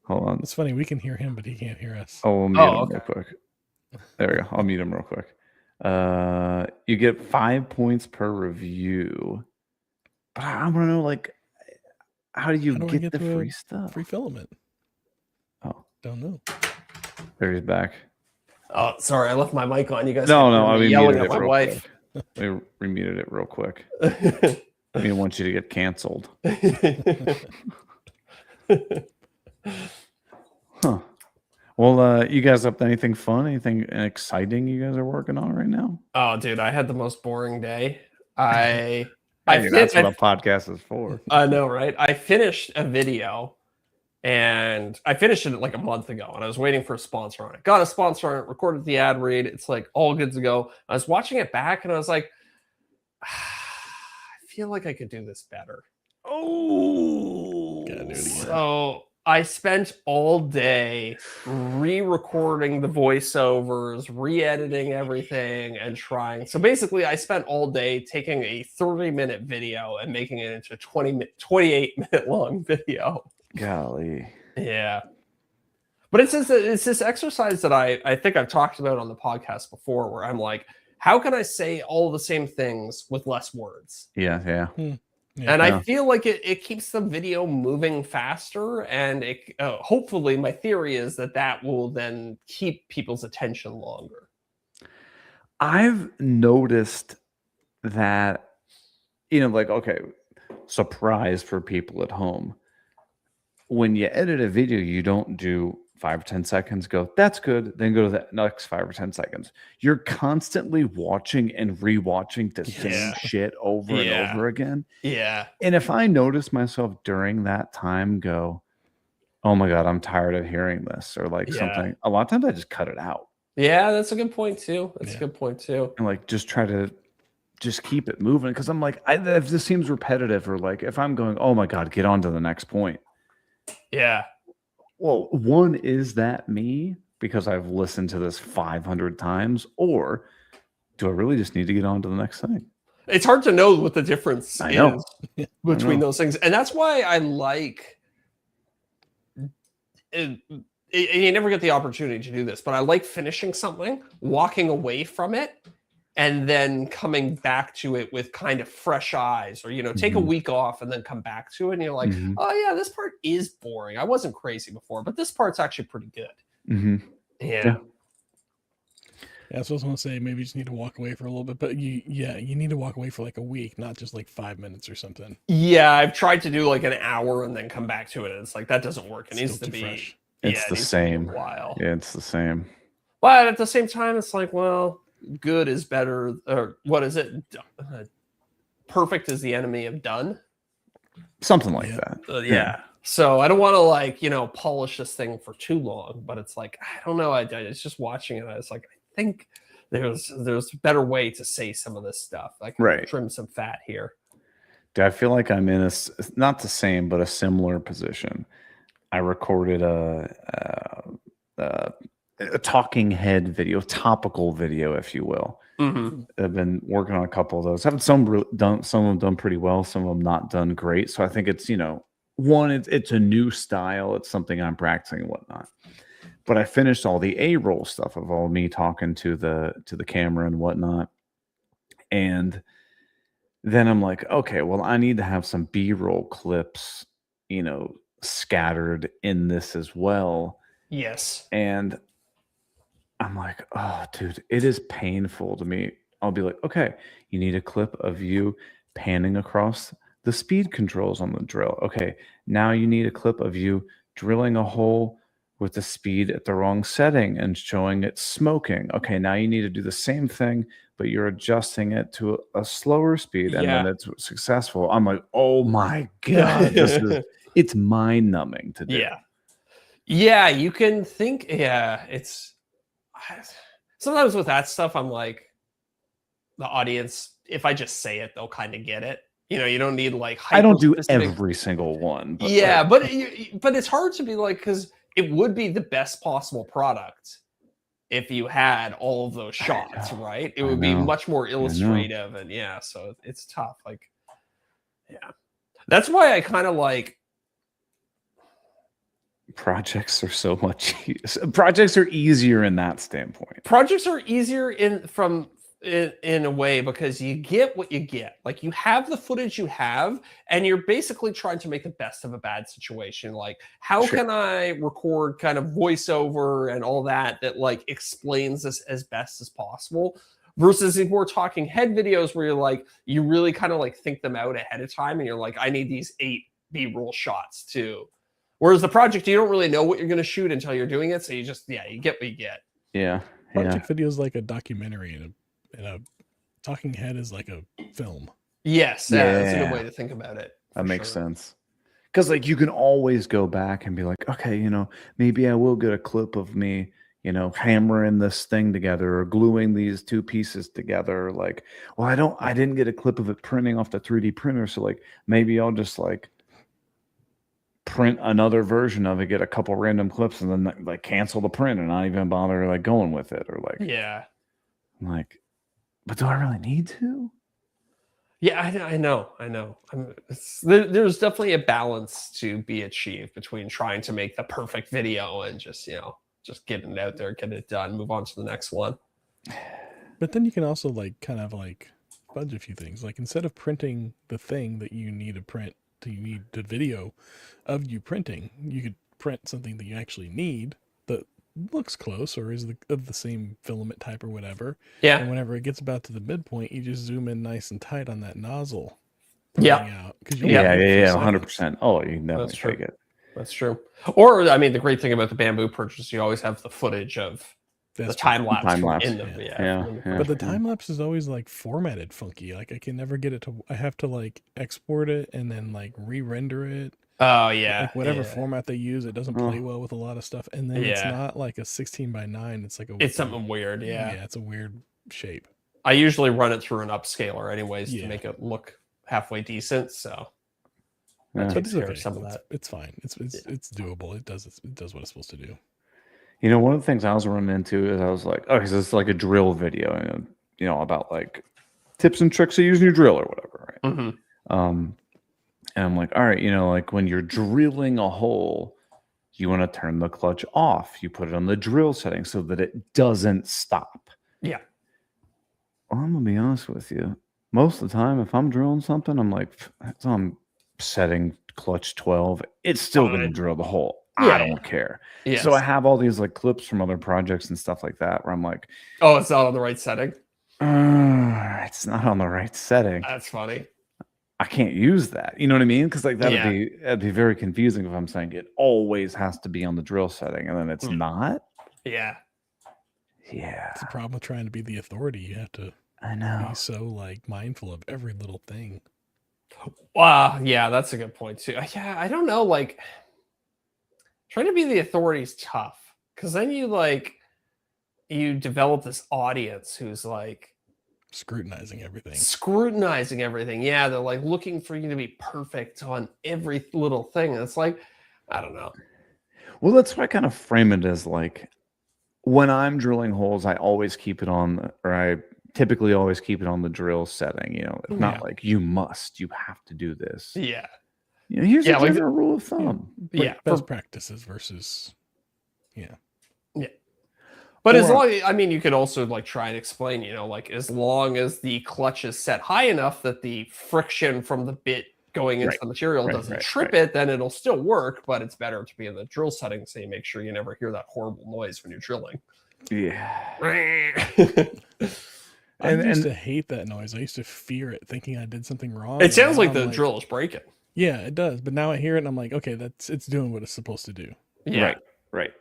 Hold on. It's funny. We can hear him, but he can't hear us. Oh, we'll mute him real quick. There we go. I'll mute him real quick. You get 5 points per review. But I want to know, like, how do you How do I get get the to a free stuff? Free filament. Oh, Don't know. there he's back. Oh, sorry, I left my mic on. You guys. No, can't no, hear I me mean, yelling muted at it my real wife. We remuted it real quick. I didn't want you to get canceled. Huh. Well, you guys up to anything fun? Anything exciting you guys are working on right now? Oh, dude, I had the most boring day. Hey, that's what a podcast is for. I know, right? I finished a video, and I finished it like a month ago, and I was waiting for a sponsor on it. Got a sponsor on it, recorded the ad read. It's like all good to go. I was watching it back, and I was like, I feel like I could do this better. Oh, gotta do it again. So I spent all day re-recording the voiceovers, re-editing everything, and trying. So basically, I spent all day taking a 30-minute video and making it into a 28-minute long video. Golly. Yeah. But it's this exercise that I think I've talked about on the podcast before, where I'm like, how can I say all the same things with less words? Yeah. Yeah. And I feel like it keeps the video moving faster, and it hopefully my theory is that will then keep people's attention longer. I've noticed that, like, okay, surprise for people at home. When you edit a video, you don't do 5 or 10 seconds, go, that's good, then go to the next 5 or 10 seconds. You're constantly watching and rewatching the same shit over and over again. Yeah. And if I notice myself during that time go, oh my God, I'm tired of hearing this, or like something, a lot of times I just cut it out. Yeah, that's a good point too. That's a good point too. And like just try to just keep it moving. Cause I'm like, if this seems repetitive, or like if I'm going, oh my God, get on to the next point. Yeah. Well, one, is that me because I've listened to this 500 times, or do I really just need to get on to the next thing? It's hard to know what the difference is between know. those things. And that's why I like it. You never get the opportunity to do this, but I like finishing something, walking away from it, and then coming back to it with kind of fresh eyes, or, take a week off and then come back to it. And you're like, oh yeah, this part is boring. I wasn't crazy before, but this part's actually pretty good. Yeah. That's what I was going to say. Maybe you just need to walk away for a little bit, but you need to walk away for like a week, not just like 5 minutes or something. Yeah. I've tried to do like an hour and then come back to it. And it's like, that doesn't work. It needs to be fresh. It's the same. While. Yeah, it's the same. But at the same time, it's like, well, good is better, or what is it? Perfect is the enemy of done. Something like that. Yeah. So I don't want to polish this thing for too long, but it's like, I don't know. It's just watching it. I was like, I think there's a better way to say some of this stuff. I can trim some fat here. Dude, I feel like I'm in not the same, but a similar position. I recorded a talking head video, topical video, if you will. I've been working on a couple of those. I've some of them done pretty well, some of them not done great. So I think it's one, it's a new style. It's something I'm practicing and whatnot. But I finished all the A-roll stuff of all me talking to the camera and whatnot, and then I'm like, okay, well, I need to have some B-roll clips, scattered in this as well. Yes. And I'm like, oh, dude, it is painful to me. I'll be like, okay, you need a clip of you panning across the speed controls on the drill. Okay, now you need a clip of you drilling a hole with the speed at the wrong setting and showing it smoking. Okay, now you need to do the same thing, but you're adjusting it to a slower speed, and then it's successful. I'm like, oh my God, it's mind numbing to do. Yeah, you can think, it's sometimes with that stuff, I'm like, the audience, if I just say it, they'll kind of get it. You don't need like I don't do every single one. But but it's hard to be like, because it would be the best possible product if you had all of those shots, right? It would be much more illustrative, and so it's tough. Like, that's why I kind of like projects are so much. Projects are easier in that standpoint. Projects are easier in a way because you get what you get. Like, you have the footage you have, and you're basically trying to make the best of a bad situation. Like, how can I record kind of voiceover and all that like explains this as best as possible? Versus if we're talking head videos where you're like, you really kind of like think them out ahead of time, and you're like, I need these 8 B-roll shots too. Whereas the project, you don't really know what you're going to shoot until you're doing it. So you just, you get what you get. Yeah. Project video is like a documentary, and a talking head is like a film. Yes. That's a good way to think about it. That makes sense. Because like you can always go back and be like, okay, maybe I will get a clip of me, hammering this thing together or gluing these 2 pieces together. Like, well, I didn't get a clip of it printing off the 3D printer. So like, maybe I'll just like print another version of it, get a couple random clips, and then like cancel the print and not even bother like going with it, or like, like, but do I really need to? Yeah, I know. There's definitely a balance to be achieved between trying to make the perfect video and just getting it out there, get it done, move on to the next one. But then you can also like kind of like fudge a few things. Like, instead of printing the thing that you need to print, you need the video of you printing, you could print something that you actually need that looks close or is of the same filament type or whatever. And whenever it gets about to the midpoint, you just zoom in nice and tight on that nozzle. Out, 100%. Oh, you can definitely take it. That's true. Or, I mean, the great thing about the bamboo purchase, you always have the footage of the time lapse. But the time lapse is always like formatted funky. Like, I can never get it to. I have to like export it and then like re-render it. Oh yeah. Like whatever format they use, it doesn't play well with a lot of stuff. And then it's not like a 16:9. It's like it's something weird. Yeah, it's a weird shape. I usually run it through an upscaler anyways to make it look halfway decent. So that takes care of some of that. It's fine. It's doable. It does what it's supposed to do. One of the things I was running into is I was like, okay, so this is like a drill video, about like tips and tricks of using your drill or whatever, right? Mm-hmm. And I'm like, all right, like when you're drilling a hole, you want to turn the clutch off. You put it on the drill setting so that it doesn't stop. Yeah. Well, I'm going to be honest with you. Most of the time, if I'm drilling something, I'm like, I'm setting clutch 12. It's still going to drill the hole. I don't care. Yes. So I have all these like clips from other projects and stuff like that where I'm like, oh, it's not on the right setting. It's not on the right setting. That's funny. I can't use that. You know what I mean? Because like that'd be very confusing if I'm saying it always has to be on the drill setting and then it's not. Yeah. It's a problem with trying to be the authority. You have to be so like mindful of every little thing. Wow. Yeah, that's a good point too. Yeah, I don't know. Like, trying to be the authority is tough because then you develop this audience who's like scrutinizing everything. Yeah, they're like looking for you to be perfect on every little thing. And it's like, I don't know. Well, that's why I kind of frame it as like when I'm drilling holes, I always keep it on, or I typically always keep it on the drill setting. It's not like you have to do this. Yeah. Here's a general rule of thumb. Best practices versus, But as long as, you could also like try and explain, like as long as the clutch is set high enough that the friction from the bit going into Right. the material doesn't trip it, then it'll still work, but it's better to be in the drill setting so you make sure you never hear that horrible noise when you're drilling. Yeah. I used to hate that noise. I used to fear it, thinking I did something wrong. It sounds like the drill is breaking. Yeah, it does. But now I hear it and I'm like, okay, it's doing what it's supposed to do. Yeah. Right.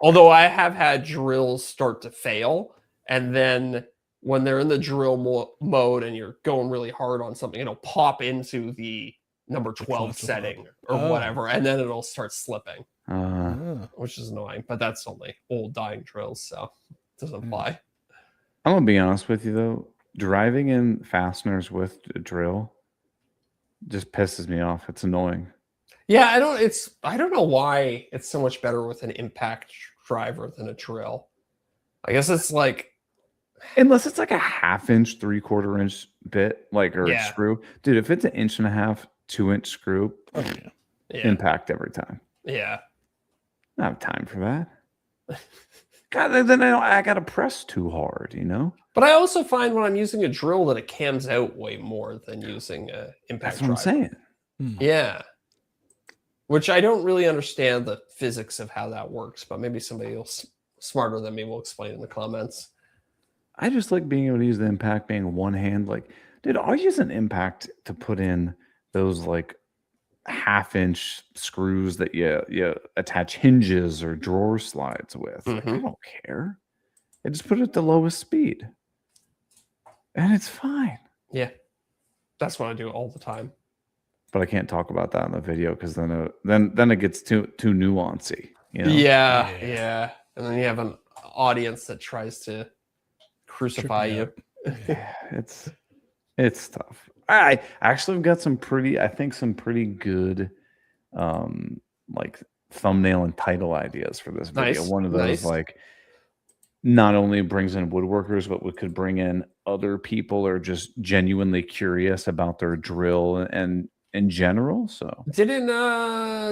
Although I have had drills start to fail, and then when they're in the drill mode and you're going really hard on something, it'll pop into the number 12 setting or whatever, and then it'll start slipping, which is annoying. But that's only old dying drills, so it doesn't apply. I'm gonna be honest with you though, driving in fasteners with a drill just pisses me off. It's annoying. Yeah, I don't know why it's so much better with an impact driver than a drill. I guess it's like, unless it's like a 1/2 inch, 3/4 inch bit, like or screw, dude. If it's an 1.5 inch, 2 inch screw, impact every time. Yeah, I don't have time for that. God, then I gotta press too hard, you know. But I also find when I'm using a drill that it cams out way more than using a impact driver. That's what I'm saying. Yeah. Which I don't really understand the physics of how that works, but maybe somebody else smarter than me will explain in the comments. I just like being able to use the impact being one hand. Like, dude, I'll use an impact to put in those like 1/2 inch screws that you attach hinges or drawer slides with. Like, I don't care. I just put it at the lowest speed, and it's fine. Yeah, that's what I do all the time. But I can't talk about that in the video because then it gets too nuancy. You know? Yeah. And then you have an audience that tries to crucify you. Yeah, it's tough. I actually have got some pretty good like thumbnail and title ideas for this video. Nice. One of those like not only brings in woodworkers, but we could bring in other people or just genuinely curious about their drill and in general. So didn't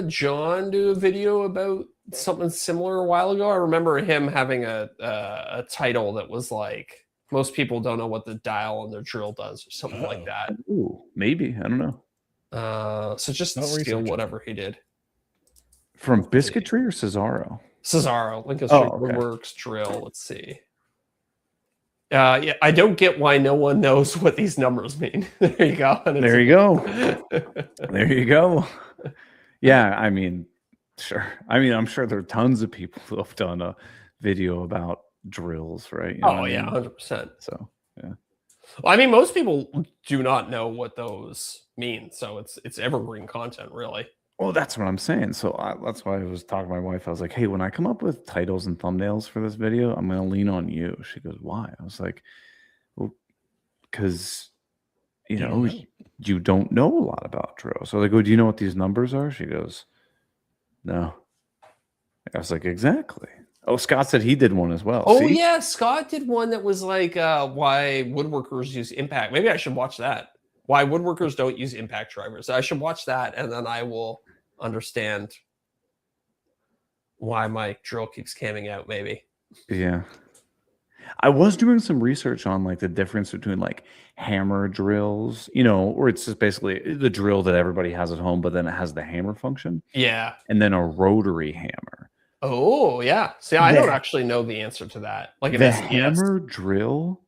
John do a video about something similar a while ago? I remember him having a title that was like, most people don't know what the dial on their drill does or something like that. Ooh, maybe. I don't know. So just steal whatever he did. From Biscuitry or Cesaro? Cesaro, Lincoln Street Woodworks drill. Let's see. Yeah, I don't get why no one knows what these numbers mean. There you go. There you go. There you go. Yeah, I mean, sure. I mean, I'm sure there are tons of people who have done a video about drills, right? You know 100%. So, yeah. Well, I mean, most people do not know what those mean, so it's evergreen content, really. Well, that's what I'm saying. So that's why I was talking to my wife. I was like, hey, when I come up with titles and thumbnails for this video, I'm going to lean on you. She goes, why? I was like, well, because, you don't know a lot about drill. So they go, do you know what these numbers are? She goes, no. I was like, exactly. Oh, Scott said he did one as well. Oh, see? Yeah. Scott did one that was like why woodworkers use impact. Maybe I should watch that. Why woodworkers don't use impact drivers. I should watch that, and then I will understand why my drill keeps camming out, maybe. Yeah. I was doing some research on like the difference between like hammer drills, where it's just basically the drill that everybody has at home, but then it has the hammer function. Yeah. And then a rotary hammer. Oh, yeah. See, I don't actually know the answer to that. Like the hammer drill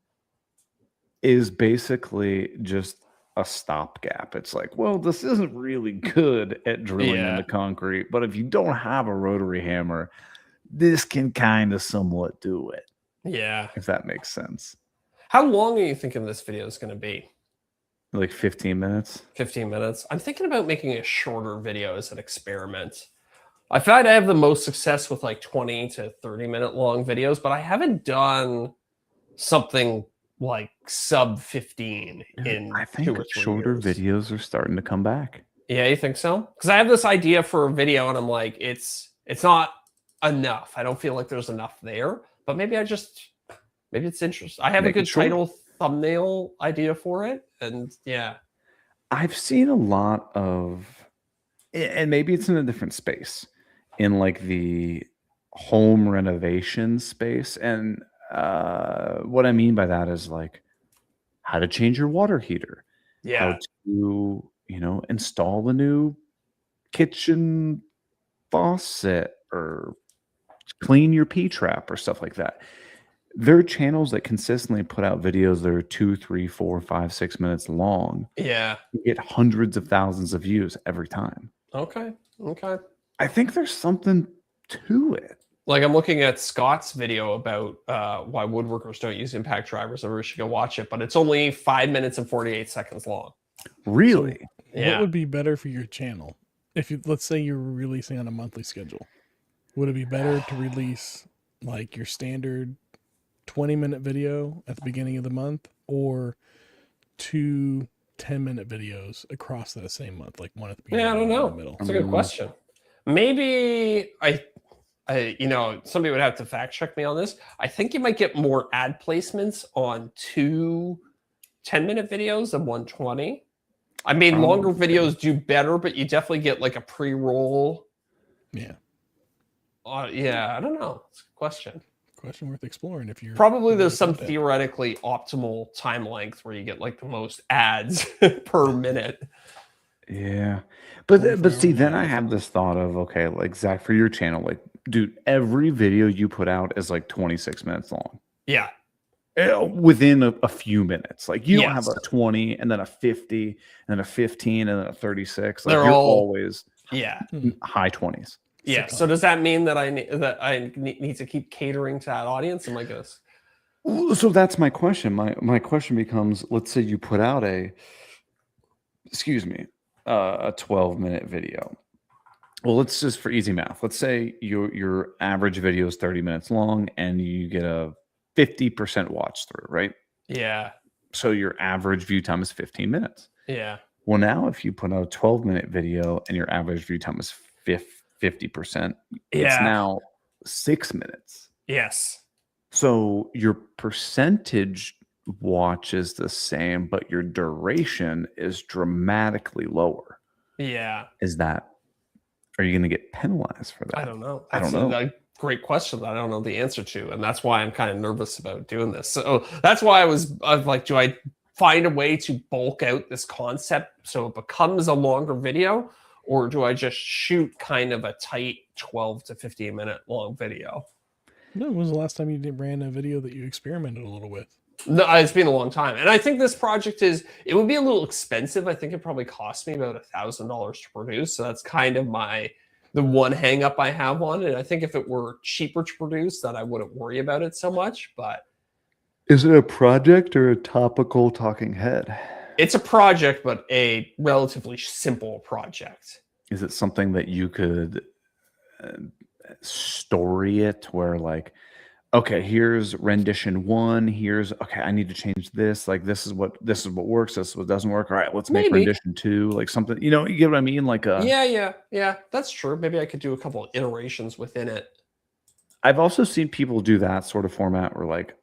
is basically just a stopgap. It's like, well, this isn't really good at drilling into concrete, but if you don't have a rotary hammer, this can kind of somewhat do it. Yeah. If that makes sense. How long are you thinking this video is going to be? Like 15 minutes. 15 minutes. I'm thinking about making a shorter video as an experiment. I find I have the most success with like 20 to 30 minute long videos, but I haven't done something like sub 15 in I think 2 or 3 shorter years. videos are starting to come back. Yeah, you think so? Because I have this idea for a video and I'm like, it's not enough. I don't feel like there's enough there, but maybe maybe it's interesting. I have a good title thumbnail idea for it. And yeah. I've seen a lot of, and maybe it's in a different space, in like the home renovation space. And what I mean by that is like how to change your water heater, how to install the new kitchen faucet or clean your P-trap or stuff like that. There are channels that consistently put out videos that are 2, 3, 4, 5, 6 minutes long. Yeah. You get hundreds of thousands of views every time. Okay. I think there's something to it. Like I'm looking at Scott's video about why woodworkers don't use impact drivers. Everybody should go watch it, but it's only 5 minutes and 48 seconds long. Really? So what would be better for your channel? If let's say you're releasing on a monthly schedule, would it be better to release like your standard 20-minute video at the beginning of the month, or 2 10-minute videos across that same month, like one at the beginning? Yeah, I don't know. The middle? That's a good question. Maybe somebody would have to fact check me on this. I think you might get more ad placements on 2 10-minute videos than 120. I mean, longer videos do better, but you definitely get like a pre-roll. Yeah. Yeah, I don't know. It's a good question. Question worth exploring. If you're probably there's some theoretically optimal time length where you get like the most ads per minute. Yeah, but see, then I have this thought of, okay, like Zach, for your channel, like, dude, every video you put out is like 26 minutes long. Yeah. Within a few minutes. Like you don't have a 20 and then a 50 and then a 15 and then a 36. Like, you're always high 20s. Yeah. So does that mean that I need to keep catering to that audience? Am I going to? So that's my question. My question becomes, let's say you put out a 12-minute video. Well, let's just, for easy math, let's say your average video is 30 minutes long and you get a 50% watch through, right? Yeah. So your average view time is 15 minutes. Yeah. Well, now if you put out a 12-minute video and your average view time is 50%, it's now 6 minutes. Yes. So your percentage watch is the same, but your duration is dramatically lower. Yeah. Are you going to get penalized for that? I don't know. I don't know. Great question that I don't know the answer to, and that's why I'm kind of nervous about doing this. So that's why I was like, do I find a way to bulk out this concept so it becomes a longer video, or do I just shoot kind of a tight 12 to 15 minute long video? When was the last time you ran a video that you experimented a little with? No, it's been a long time, and I think this project it would be a little expensive. I think it probably cost me about $1,000 to produce, so that's kind of the one hang up I have on it. I think if it were cheaper to produce, that I wouldn't worry about it so much. But is it a project or a topical talking head? It's a project, but a relatively simple project. Is it something that you could story it where, like, okay, here's rendition 1, I need to change this, like this is what works, this is what doesn't work, all right, let's make rendition 2, like something, you get what I mean? Like yeah, that's true. Maybe I could do a couple of iterations within it. I've also seen people do that sort of format where, like,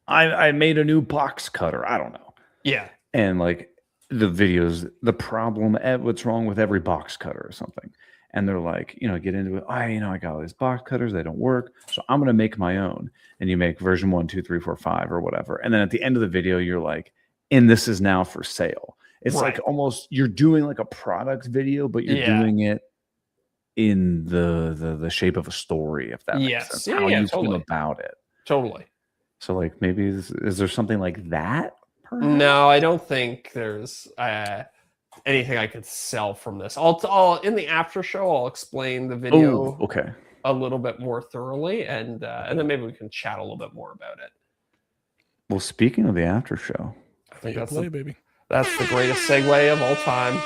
I made a new box cutter, I don't know, and like the videos, the problem, what's wrong with every box cutter or something. And they're like, get into it. I got all these box cutters. They don't work. So I'm going to make my own. And you make version 1, 2, 3, 4, 5 or whatever. And then at the end of the video, you're like, and this is now for sale. It's like almost you're doing like a product video, but you're doing it in the shape of a story, if that makes sense. How you feel about it. Totally. So like maybe is there something like that? No, I don't think there's anything I could sell from this. I'll in the after show, I'll explain the video a little bit more thoroughly, and then maybe we can chat a little bit more about it. Well, speaking of the after show, I think that's the greatest segue of all time.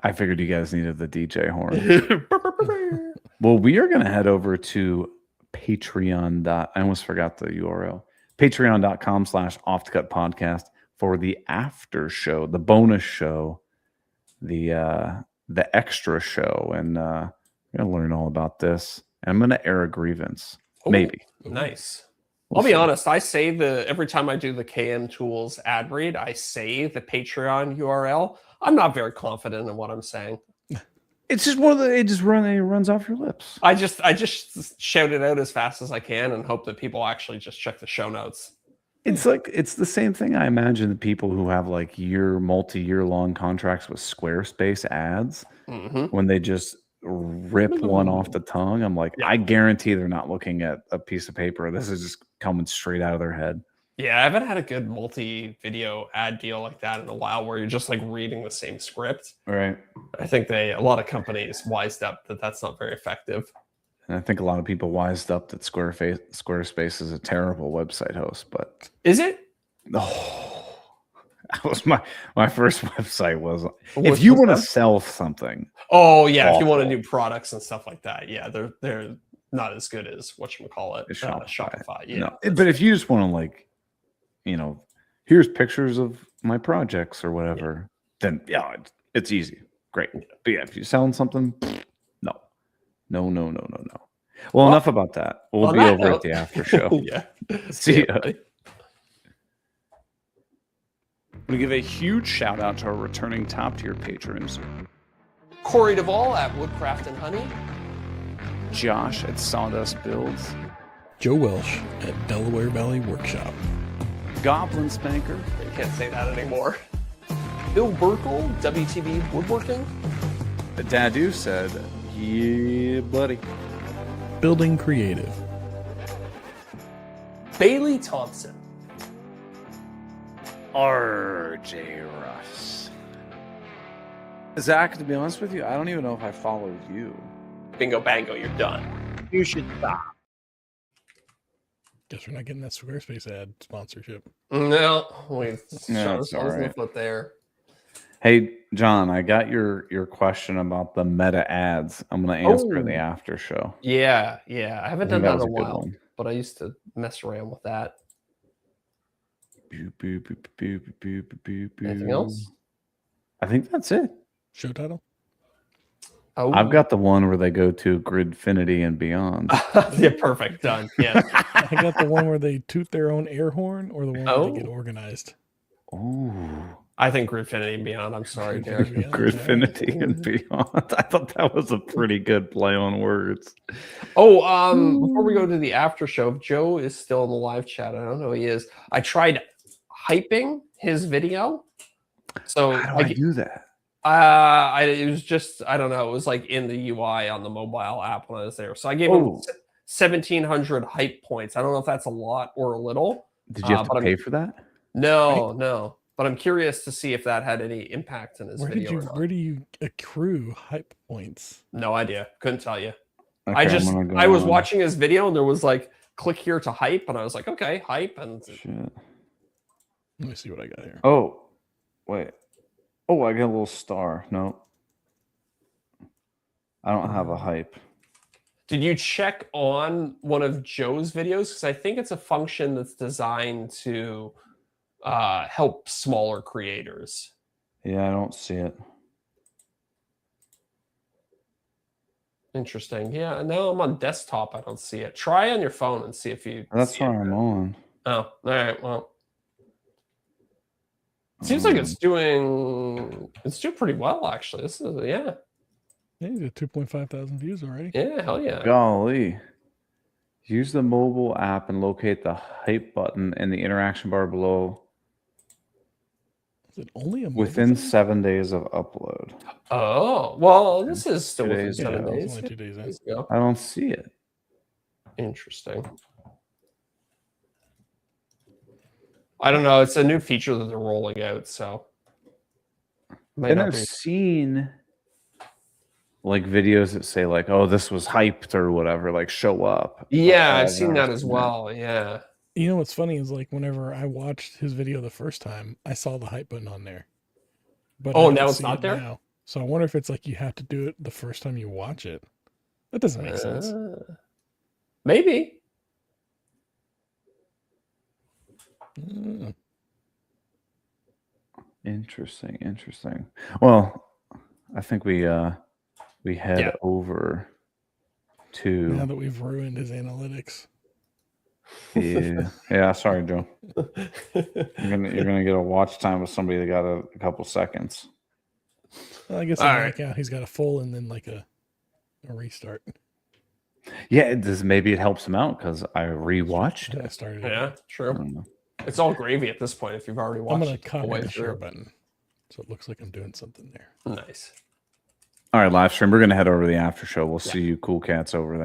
I figured you guys needed the DJ horn. Well, we are going to head over to Patreon. I almost forgot the URL. Patreon.com/OffTheCutPodcast for the after show, the bonus show, the extra show, and we're gonna learn all about this. And I'm gonna air a grievance, maybe. Nice. I'll be honest. I say every time I do the KM Tools ad read, I say the Patreon URL. I'm not very confident in what I'm saying. It's just one of the. It runs off your lips. I just shout it out as fast as I can and hope that people actually just check the show notes. It's the same thing. I imagine the people who have like multi-year long contracts with Squarespace ads, when they just rip one off the tongue, I'm like, I guarantee they're not looking at a piece of paper. This is just coming straight out of their head. Yeah, I haven't had a good multi-video ad deal like that in a while, where you're just like reading the same script. Right. I think a lot of companies wised up that that's not very effective. And I think a lot of people wised up that Squarespace is a terrible website host, but is it? Oh, that was my first website was if you want to sell something. Oh yeah, if you want to do products and stuff like that, yeah, they're not as good as whatchamacallit, Shopify. Yeah, no, but if you just want to like, here's pictures of my projects or whatever, then it's easy, great. But yeah, if you're selling something, no. Well, enough about that. We'll be over at the after show. Yeah. See ya. I'm going to give a huge shout out to our returning top tier patrons. Corey Duvall at Woodcraft and Honey. Josh at Sawdust Builds. Joe Welsh at Delaware Valley Workshop. Goblin Spanker. You can't say that anymore. Bill Burkle, WTB Woodworking. Dadu said, yeah, buddy. Building Creative. Bailey Thompson. RJ Russ. Zach, to be honest with you, I don't even know if I followed you. Bingo bango, you're done. You should stop. Guess we're not getting that Squarespace ad sponsorship. No, we shot it's ourselves all in the right. foot there. Hey, John, I got your question about the meta ads. I'm going to answer in the after show. Yeah. I haven't done that in a while, one. but I used to mess around with that. Anything else? I think that's it. Show title? Oh, I've got the one where they go to Gridfinity and beyond. yeah, perfect. Done. Yeah. I got the one where they toot their own air horn, or the one where they get organized. Oh, I think Gridfinity and Beyond. I'm sorry, Derek. Gridfinity and beyond. I thought that was a pretty good play on words. Oh, before we go to the after show, if Joe is still in the live chat, I don't know he is. I tried hyping his video. So how do I do that? It was just, I don't know. It was like in the UI on the mobile app when I was there. So I gave him 1,700 hype points. I don't know if that's a lot or a little. Did you have to pay for that? No. But I'm curious to see if that had any impact in his video. Where do you accrue hype points? No idea. Couldn't tell you. Okay, I was watching his video and there was like, click here to hype. And I was like, okay, hype. And shit. Let me see what I got here. Oh, wait. Oh, I got a little star. No. I don't have a hype. Did you check on one of Joe's videos? Because I think it's a function that's designed to help smaller creators. Yeah, I don't see it. Interesting. Yeah, now I'm on desktop. I don't see it. Try on your phone and see if you. That's where I'm on. Oh, all right. Well, it seems like it's doing pretty well actually. This is Yeah, you got 2.5 thousand views already. Yeah, hell yeah. Golly. Use the mobile app and locate the hype button in the interaction bar below. Is it only a within 7 days of upload? Oh, well, this is still within 2 7 days. days. Only 2 days in. I don't see it. Interesting. I don't know. It's a new feature that they're rolling out, so. And I've seen like videos that say like, "Oh, this was hyped" or whatever, like show up. Yeah, I've seen that as well. Yeah. You know what's funny is like whenever I watched his video the first time, I saw the hype button on there. But now it's not there now. So I wonder if it's like you have to do it the first time you watch it. That doesn't make sense. Maybe. Interesting. Well, I think we head over to now that we've ruined his analytics. Yeah. Sorry, Joe. You're gonna get a watch time with somebody that got a couple seconds. Well, I guess he's got a full and then like a restart. Yeah, maybe it helps him out because I rewatched it. Started. Yeah, true. It's all gravy at this point if you've already watched I'm gonna it the whole copy way the share through. button, so it looks like I'm doing something there. Nice. All right, live stream. We're gonna head over to the after show. We'll see you cool cats over there.